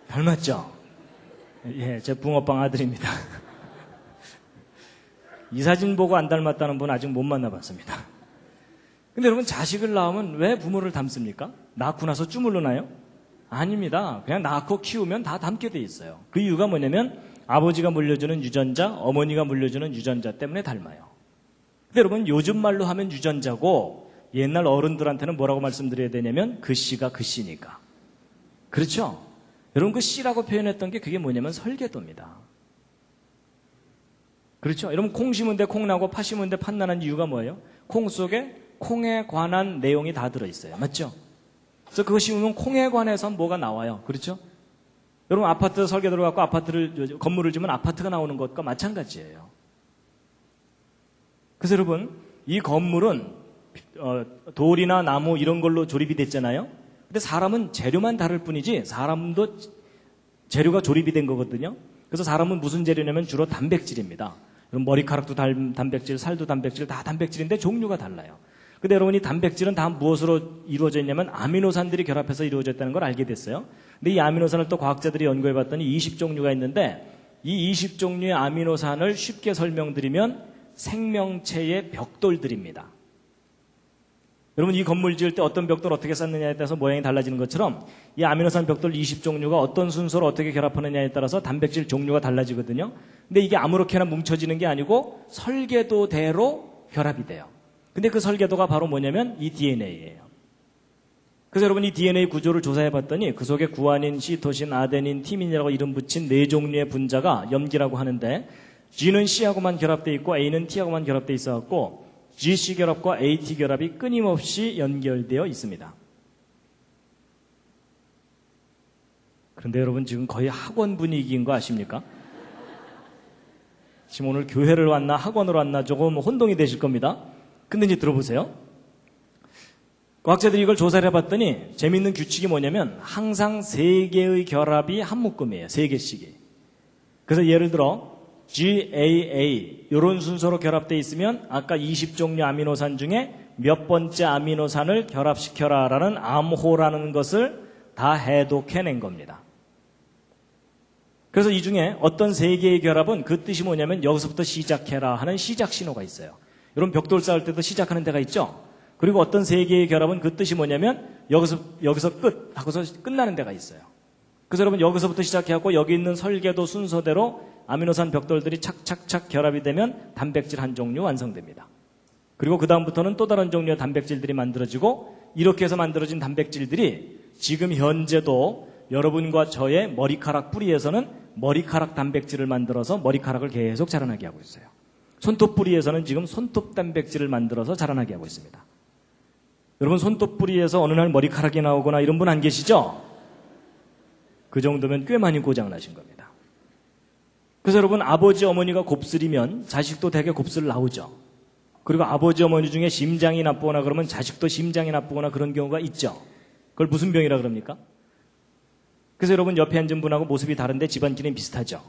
닮았죠? 예, 제 붕어빵 아들입니다. 이 사진 보고 안 닮았다는 분 아직 못 만나봤습니다. 근데 여러분, 자식을 낳으면 왜 부모를 닮습니까? 낳고 나서 주물르나요? 아닙니다. 그냥 낳고 키우면 다 닮게 돼 있어요. 그 이유가 뭐냐면 아버지가 물려주는 유전자, 어머니가 물려주는 유전자 때문에 닮아요. 근데 여러분, 요즘 말로 하면 유전자고 옛날 어른들한테는 뭐라고 말씀드려야 되냐면 그 씨가 그 씨니까. 그렇죠? 여러분, 그 씨라고 표현했던 게 그게 뭐냐면 설계도입니다. 그렇죠? 여러분, 콩 심은데 콩 나고 팥 심은데 팥 나는 이유가 뭐예요? 콩 속에 콩에 관한 내용이 다 들어있어요. 맞죠? 그래서 그거 심으면 콩에 관해서 뭐가 나와요. 그렇죠? 여러분, 아파트 설계도로 갖고 건물을 지으면 아파트가 나오는 것과 마찬가지예요. 그래서 여러분, 이 건물은 돌이나 나무 이런 걸로 조립이 됐잖아요. 근데 사람은 재료만 다를 뿐이지 사람도 재료가 조립이 된 거거든요. 그래서 사람은 무슨 재료냐면 주로 단백질입니다. 머리카락도 단백질, 살도 단백질, 다 단백질인데 종류가 달라요. 근데 여러분, 이 단백질은 다 무엇으로 이루어져 있냐면 아미노산들이 결합해서 이루어져 있다는 걸 알게 됐어요. 근데 이 아미노산을 또 과학자들이 연구해 봤더니 20종류가 있는데 이 20종류의 아미노산을 쉽게 설명드리면 생명체의 벽돌들입니다. 여러분, 이 건물 지을 때 어떤 벽돌 어떻게 쌓느냐에 따라서 모양이 달라지는 것처럼 이 아미노산 벽돌 20종류가 어떤 순서로 어떻게 결합하느냐에 따라서 단백질 종류가 달라지거든요. 근데 이게 아무렇게나 뭉쳐지는 게 아니고 설계도대로 결합이 돼요. 근데 그 설계도가 바로 뭐냐면 이 DNA예요. 그래서 여러분, 이 DNA 구조를 조사해 봤더니 그 속에 구아닌, 시토신, 아데닌, 티민이라고 이름 붙인 4종류의 분자가 염기라고 하는데 G는 C하고만 결합되어 있고 A는 T하고만 결합되어 있어갖고 GC 결합과 AT 결합이 끊임없이 연결되어 있습니다. 그런데 여러분, 지금 거의 학원 분위기인 거 아십니까? 지금 오늘 교회를 왔나 학원으로 왔나 조금 혼동이 되실 겁니다. 근데 이제 들어보세요. 과학자들이 이걸 조사를 해봤더니 재미있는 규칙이 뭐냐면 항상 3개의 결합이 한 묶음이에요. 3개씩이. 그래서 예를 들어 GAA 이런 순서로 결합되어 있으면 아까 20종류 아미노산 중에 몇 번째 아미노산을 결합시켜라 라는 암호라는 것을 다 해독해낸 겁니다. 그래서 이 중에 어떤 3개의 결합은 그 뜻이 뭐냐면 여기서부터 시작해라 하는 시작 신호가 있어요. 여러분, 벽돌 쌓을 때도 시작하는 데가 있죠. 그리고 어떤 3개의 결합은 그 뜻이 뭐냐면 여기서 끝 하고서 끝나는 데가 있어요. 그래서 여러분, 여기서부터 시작해갖고 여기 있는 설계도 순서대로 아미노산 벽돌들이 착착착 결합이 되면 단백질 한 종류 완성됩니다. 그리고 그 다음부터는 또 다른 종류의 단백질들이 만들어지고 이렇게 해서 만들어진 단백질들이 지금 현재도 여러분과 저의 머리카락 뿌리에서는 머리카락 단백질을 만들어서 머리카락을 계속 자라나게 하고 있어요. 손톱 뿌리에서는 지금 손톱 단백질을 만들어서 자라나게 하고 있습니다. 여러분, 손톱 뿌리에서 어느 날 머리카락이 나오거나 이런 분 안 계시죠? 그 정도면 꽤 많이 고장나신 겁니다. 그래서 여러분, 아버지 어머니가 곱슬이면 자식도 되게 곱슬 나오죠. 그리고 아버지 어머니 중에 심장이 나쁘거나 그러면 자식도 심장이 나쁘거나 그런 경우가 있죠. 그걸 무슨 병이라 그럽니까? 그래서 여러분, 옆에 앉은 분하고 모습이 다른데 집안끼리는 비슷하죠.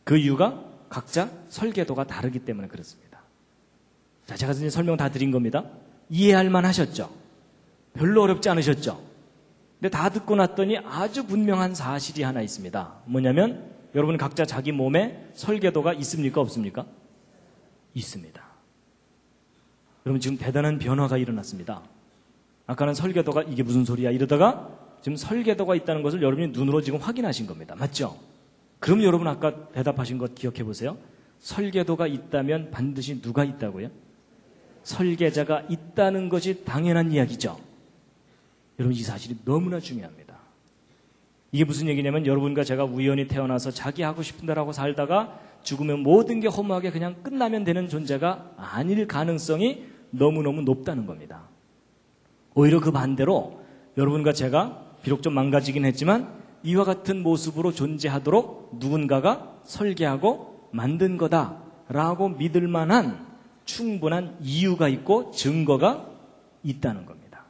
그 이유가 각자 설계도가 다르기 때문에 그렇습니다. 자, 제가 이제 설명 다 드린 겁니다. 이해할 만 하셨죠? 별로 어렵지 않으셨죠? 근데 다 듣고 났더니 아주 분명한 사실이 하나 있습니다. 뭐냐면 여러분, 각자 자기 몸에 설계도가 있습니까? 없습니까? 있습니다. 여러분, 지금 대단한 변화가 일어났습니다. 아까는 설계도가 이게 무슨 소리야 이러다가 지금 설계도가 있다는 것을 여러분이 눈으로 지금 확인하신 겁니다. 맞죠? 그럼 여러분, 아까 대답하신 것 기억해 보세요. 설계도가 있다면 반드시 누가 있다고요? 설계자가 있다는 것이 당연한 이야기죠. 여러분, 이 사실이 너무나 중요합니다. 이게 무슨 얘기냐면 여러분과 제가 우연히 태어나서 자기 하고 싶은 대로 하고 살다가 죽으면 모든 게 허무하게 그냥 끝나면 되는 존재가 아닐 가능성이 너무너무 높다는 겁니다. 오히려 그 반대로 여러분과 제가 비록 좀 망가지긴 했지만 이와 같은 모습으로 존재하도록 누군가가 설계하고 만든 거다라고 믿을 만한 충분한 이유가 있고 증거가 있다는 겁니다.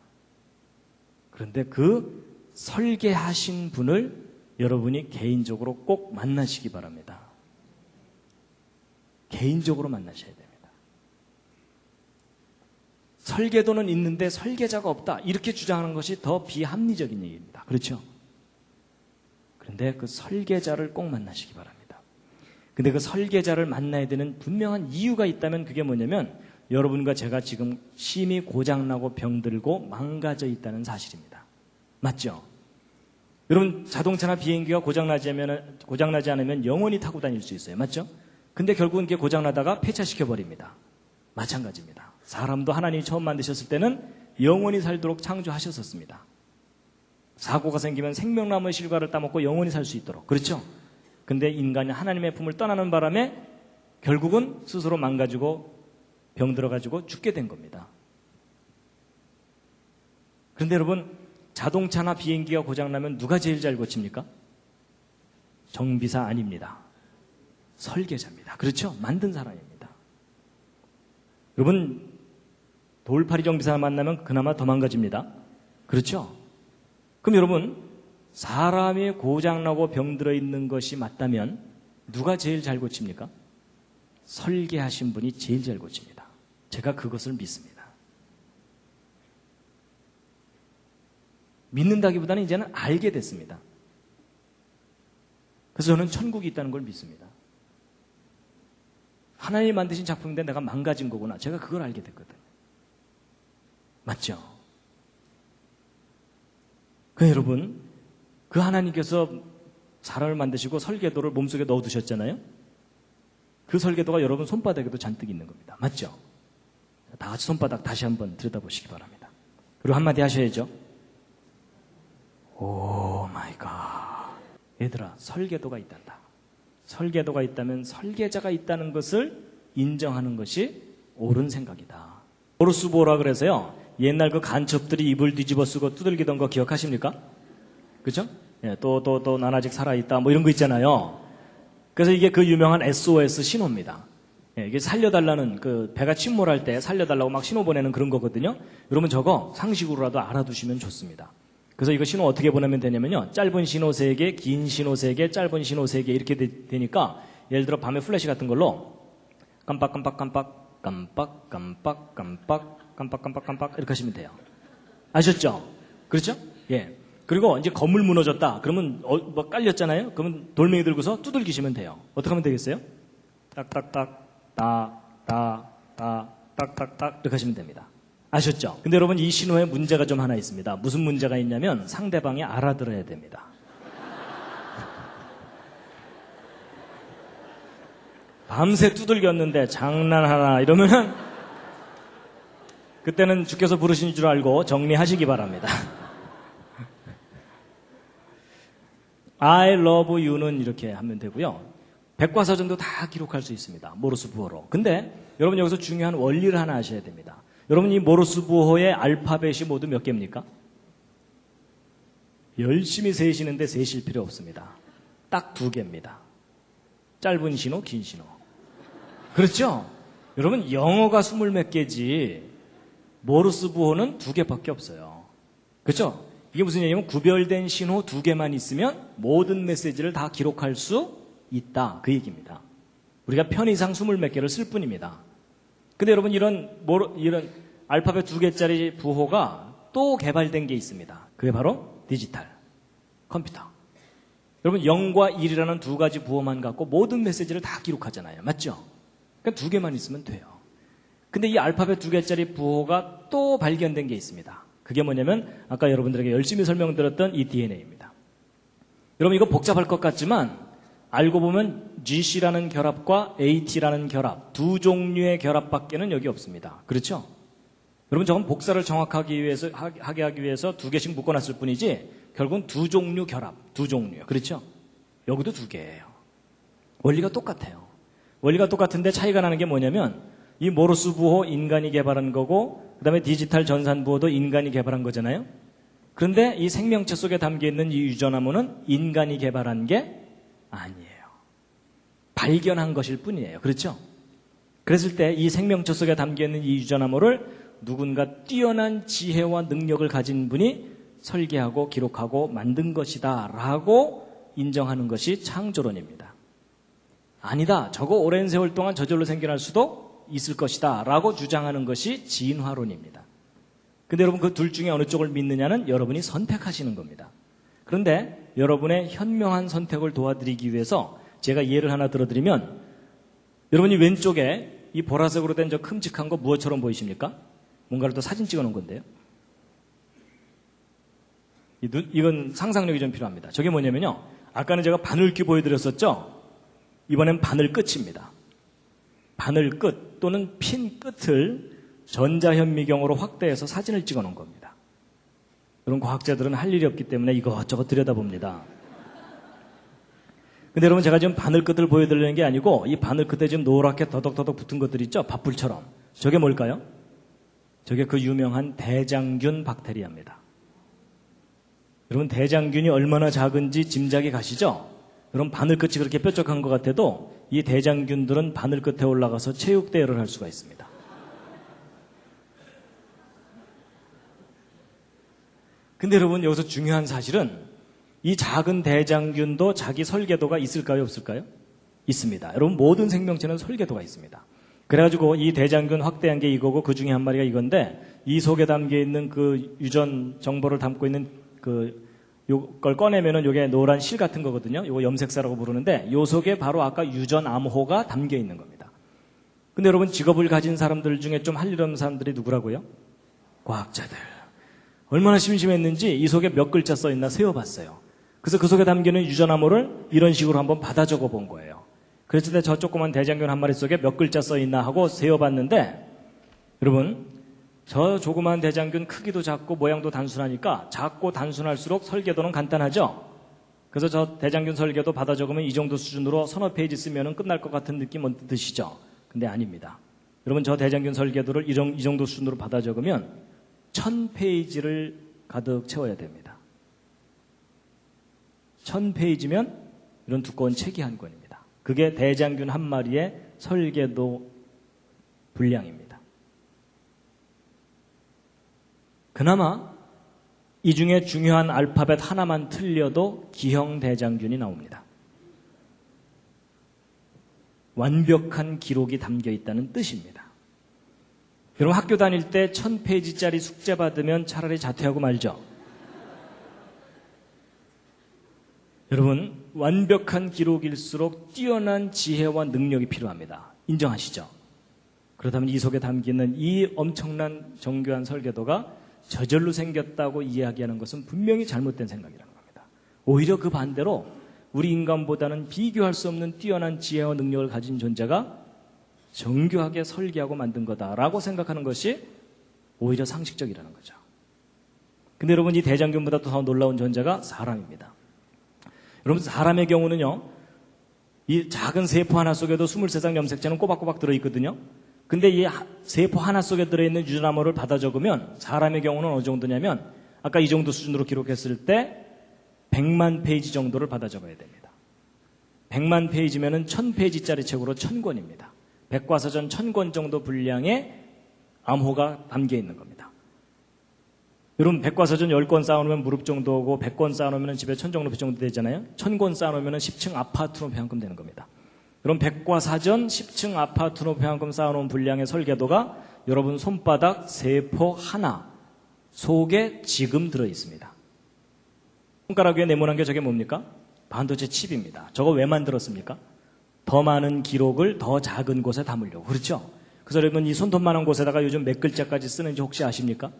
그런데 그 설계하신 분을 여러분이 개인적으로 꼭 만나시기 바랍니다. 개인적으로 만나셔야 됩니다. 설계도는 있는데 설계자가 없다. 이렇게 주장하는 것이 더 비합리적인 얘기입니다. 그렇죠? 그런데 그 설계자를 꼭 만나시기 바랍니다. 근데 그 설계자를 만나야 되는 분명한 이유가 있다면 그게 뭐냐면 여러분과 제가 지금 심히 고장나고 병들고 망가져 있다는 사실입니다. 맞죠? 여러분 자동차나 비행기가 고장나지 않으면 영원히 타고 다닐 수 있어요. 맞죠? 근데 결국은 그게 고장나다가 폐차시켜버립니다. 마찬가지입니다. 사람도 하나님이 처음 만드셨을 때는 영원히 살도록 창조하셨었습니다. 사고가 생기면 생명나무의 실과를 따먹고 영원히 살 수 있도록. 그렇죠? 근데 인간이 하나님의 품을 떠나는 바람에 결국은 스스로 망가지고 병들어가지고 죽게 된 겁니다. 그런데 여러분 자동차나 비행기가 고장나면 누가 제일 잘 고칩니까? 정비사 아닙니다. 설계자입니다. 그렇죠? 만든 사람입니다. 여러분 돌팔이 정비사 만나면 그나마 더 망가집니다. 그렇죠? 그럼 여러분 사람이 고장나고 병들어 있는 것이 맞다면 누가 제일 잘 고칩니까? 설계하신 분이 제일 잘 고칩니다. 제가 그것을 믿습니다. 믿는다기보다는 이제는 알게 됐습니다. 그래서 저는 천국이 있다는 걸 믿습니다. 하나님이 만드신 작품인데 내가 망가진 거구나. 제가 그걸 알게 됐거든요. 맞죠? 여러분, 그 하나님께서 사람을 만드시고 설계도를 몸속에 넣어두셨잖아요? 그 설계도가 여러분 손바닥에도 잔뜩 있는 겁니다. 맞죠? 다 같이 손바닥 다시 한번 들여다보시기 바랍니다. 그리고 한마디 하셔야죠. 오 마이 갓. 얘들아, 설계도가 있단다. 설계도가 있다면 설계자가 있다는 것을 인정하는 것이 옳은 생각이다. 모르스부호라 그래서요. 옛날 그 간첩들이 이불 뒤집어 쓰고 두들기던 거 기억하십니까? 그죠? 예, 또 난 아직 살아있다 뭐 이런 거 있잖아요. 그래서 이게 그 유명한 SOS 신호입니다. 예, 이게 살려달라는 그 배가 침몰할 때 살려달라고 막 신호 보내는 그런 거거든요. 여러분 저거 상식으로라도 알아두시면 좋습니다. 그래서 이거 신호 어떻게 보내면 되냐면요. 짧은 신호 3개, 긴 신호 3개, 짧은 신호 3개 이렇게 되니까 예를 들어 밤에 플래시 같은 걸로 깜빡깜빡깜빡 깜빡 깜빡 깜빡 깜빡 깜빡 이렇게 하시면 돼요. 아셨죠? 그렇죠? 예. 그리고 이제 건물 무너졌다. 그러면 뭐 깔렸잖아요. 그러면 돌멩이 들고서 두들기시면 돼요. 어떻게 하면 되겠어요? 딱딱딱 딱딱딱 이렇게 하시면 됩니다. 아셨죠? 근데 여러분 이 신호에 문제가 좀 하나 있습니다. 무슨 문제가 있냐면 상대방이 알아들어야 됩니다. 밤새 두들겼는데 장난하나 이러면은 그때는 주께서 부르신 줄 알고 정리하시기 바랍니다. I love you는 이렇게 하면 되고요. 백과사전도 다 기록할 수 있습니다. 모르스부호로. 근데 여러분 여기서 중요한 원리를 하나 아셔야 됩니다. 여러분 이 모르스부호의 알파벳이 모두 몇 개입니까? 열심히 세시는데 세실 필요 없습니다. 딱 2개입니다. 짧은 신호, 긴 신호. 그렇죠? 여러분 영어가 20몇 개지 모르스부호는 2개밖에 없어요. 그렇죠? 이게 무슨 얘기냐면 구별된 신호 2개만 있으면 모든 메시지를 다 기록할 수 있다. 그 얘기입니다. 우리가 편의상 20몇 개를 쓸 뿐입니다. 근데 여러분 이런 알파벳 2개짜리 부호가 또 개발된 게 있습니다. 그게 바로 디지털 컴퓨터. 여러분 0과 1이라는 2가지 부호만 갖고 모든 메시지를 다 기록하잖아요. 맞죠? 그러니까 2개만 있으면 돼요. 근데 이 알파벳 2개짜리 부호가 또 발견된 게 있습니다. 그게 뭐냐면 아까 여러분들에게 열심히 설명드렸던 이 DNA입니다. 여러분 이거 복잡할 것 같지만 알고 보면 GC라는 결합과 AT라는 결합, 2 종류의 결합밖에는 여기 없습니다. 그렇죠? 여러분 저건 복사를 정확하게 하기 위해서 2개씩 묶어놨을 뿐이지 결국은 2 종류 결합, 2 종류요. 그렇죠? 여기도 2개예요. 원리가 똑같아요. 원리가 똑같은데 차이가 나는 게 뭐냐면 이 모르스 부호 인간이 개발한 거고 그 다음에 디지털 전산 부호도 인간이 개발한 거잖아요. 그런데 이 생명체 속에 담겨있는 이 유전암호는 인간이 개발한 게 아니에요. 발견한 것일 뿐이에요. 그렇죠? 그랬을 때 이 생명체 속에 담겨있는 이 유전암호를 누군가 뛰어난 지혜와 능력을 가진 분이 설계하고 기록하고 만든 것이다 라고 인정하는 것이 창조론입니다. 아니다. 저거 오랜 세월 동안 저절로 생겨날 수도 있을 것이다. 라고 주장하는 것이 진화론입니다. 근데 여러분 그 둘 중에 어느 쪽을 믿느냐는 여러분이 선택하시는 겁니다. 그런데 여러분의 현명한 선택을 도와드리기 위해서 제가 예를 하나 들어드리면 여러분이 왼쪽에 이 보라색으로 된 저 큼직한 거 무엇처럼 보이십니까? 뭔가를 또 사진 찍어 놓은 건데요. 이건 상상력이 좀 필요합니다. 저게 뭐냐면요. 아까는 제가 바늘귀 보여드렸었죠? 이번엔 바늘 끝입니다. 바늘 끝 또는 핀 끝을 전자현미경으로 확대해서 사진을 찍어 놓은 겁니다. 그런 과학자들은 할 일이 없기 때문에 이것저것 들여다봅니다. 근데 여러분 제가 지금 바늘 끝을 보여드리는 게 아니고 이 바늘 끝에 지금 노랗게 더덕더덕 붙은 것들 있죠? 밥풀처럼. 저게 뭘까요? 저게 그 유명한 대장균 박테리아입니다. 여러분 대장균이 얼마나 작은지 짐작이 가시죠? 여러분 바늘 끝이 그렇게 뾰족한 것 같아도 이 대장균들은 바늘 끝에 올라가서 체육대회를 할 수가 있습니다. 근데 여러분 여기서 중요한 사실은 이 작은 대장균도 자기 설계도가 있을까요? 없을까요? 있습니다. 여러분 모든 생명체는 설계도가 있습니다. 그래가지고 이 대장균 확대한 게 이거고 그 중에 한 마리가 이건데 이 속에 담겨 있는 그 유전 정보를 담고 있는 요걸 꺼내면은 요게 노란 실 같은 거거든요. 요거 염색사라고 부르는데 요 속에 바로 아까 유전 암호가 담겨 있는 겁니다. 근데 여러분 직업을 가진 사람들 중에 좀 할 일 없는 사람들이 누구라고요? 과학자들. 얼마나 심심했는지 이 속에 몇 글자 써 있나 세어봤어요. 그래서 그 속에 담기는 유전 암호를 이런 식으로 한번 받아 적어 본 거예요. 그랬을 때 저 조그만 대장균 한 마리 속에 몇 글자 써 있나 하고 세어봤는데 여러분 저 조그만 대장균 크기도 작고 모양도 단순하니까 작고 단순할수록 설계도는 간단하죠? 그래서 저 대장균 설계도 받아 적으면 이 정도 수준으로 서너 페이지 쓰면 끝날 것 같은 느낌 언뜻 드시죠? 근데 아닙니다. 여러분 저 대장균 설계도를 이 정도 수준으로 받아 적으면 1000페이지를 가득 채워야 됩니다. 1000페이지면 이런 두꺼운 책이 한 권입니다. 그게 대장균 한 마리의 설계도 분량입니다. 그나마 이 중에 중요한 알파벳 하나만 틀려도 기형 대장균이 나옵니다. 완벽한 기록이 담겨 있다는 뜻입니다. 여러분 학교 다닐 때 1000페이지짜리 숙제 받으면 차라리 자퇴하고 말죠. 여러분 완벽한 기록일수록 뛰어난 지혜와 능력이 필요합니다. 인정하시죠? 그렇다면 이 속에 담기는 이 엄청난 정교한 설계도가 저절로 생겼다고 이야기하는 것은 분명히 잘못된 생각이라는 겁니다. 오히려 그 반대로 우리 인간보다는 비교할 수 없는 뛰어난 지혜와 능력을 가진 존재가 정교하게 설계하고 만든 거다라고 생각하는 것이 오히려 상식적이라는 거죠. 근데 여러분 이 대장균보다 더 놀라운 존재가 사람입니다. 여러분 사람의 경우는요. 이 작은 세포 하나 속에도 23장 염색체는 꼬박꼬박 들어있거든요. 근데 이 세포 하나 속에 들어있는 유전 암호를 받아 적으면 사람의 경우는 어느 정도냐면 아까 이 정도 수준으로 기록했을 때 100만 페이지 정도를 받아 적어야 됩니다. 100만 페이지면은 1000페이지짜리 책으로 1000권입니다. 백과사전 1000권 정도 분량의 암호가 담겨 있는 겁니다. 여러분 백과사전 10권 쌓아놓으면 무릎 정도 오고 100권 쌓아놓으면 집에 천정높이 정도 되잖아요. 1000권 쌓아놓으면 10층 아파트 높이 한 금 되는 겁니다. 여러분 백과사전 10층 아파트 높이 한 금 쌓아놓은 분량의 설계도가 여러분 손바닥 세포 하나 속에 지금 들어있습니다. 손가락 위에 네모난 게 저게 뭡니까? 반도체 칩입니다. 저거 왜 만들었습니까? 더 많은 기록을 더 작은 곳에 담으려고. 그렇죠? 그래서 여러분 이 손톱만한 곳에다가 요즘 몇 글자까지 쓰는지 혹시 아십니까?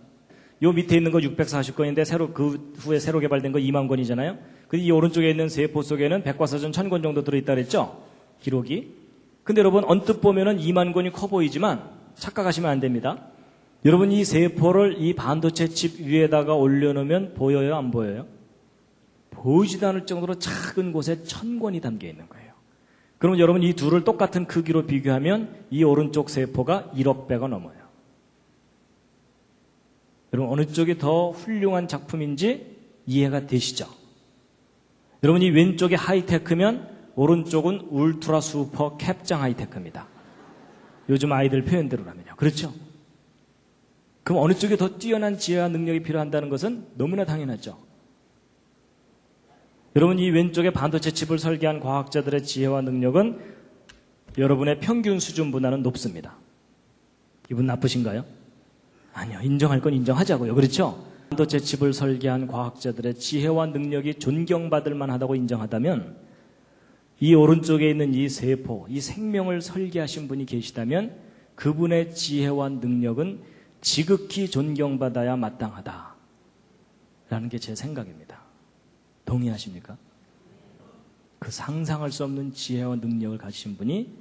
요 밑에 있는 거 640권인데 그 후에 새로 개발된 거 2만 권이잖아요. 근데 이 오른쪽에 있는 세포 속에는 백과사전 1000권 정도 들어있다 그랬죠? 기록이. 근데 여러분 언뜻 보면은 2만 권이 커 보이지만 착각하시면 안 됩니다. 여러분 이 세포를 이 반도체 칩 위에다가 올려놓으면 보여요? 안 보여요? 보이지도 않을 정도로 작은 곳에 1000권이 담겨 있는 거예요. 그러면 여러분 이 둘을 똑같은 크기로 비교하면 이 오른쪽 세포가 1억 배가 넘어요. 여러분 어느 쪽이 더 훌륭한 작품인지 이해가 되시죠? 여러분 이 왼쪽이 하이테크면 오른쪽은 울트라 슈퍼 캡장 하이테크입니다. 요즘 아이들 표현대로라면요. 그렇죠? 그럼 어느 쪽이 더 뛰어난 지혜와 능력이 필요한다는 것은 너무나 당연하죠. 여러분, 이 왼쪽에 반도체 칩을 설계한 과학자들의 지혜와 능력은 여러분의 평균 수준보다는 높습니다. 기분 나쁘신가요? 아니요. 인정할 건 인정하자고요. 그렇죠? 반도체 칩을 설계한 과학자들의 지혜와 능력이 존경받을 만하다고 인정하다면 이 오른쪽에 있는 이 세포, 이 생명을 설계하신 분이 계시다면 그분의 지혜와 능력은 지극히 존경받아야 마땅하다라는 게 제 생각입니다. 동의하십니까? 그 상상할 수 없는 지혜와 능력을 가지신 분이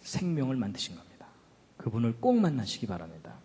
생명을 만드신 겁니다. 그분을 꼭 만나시기 바랍니다.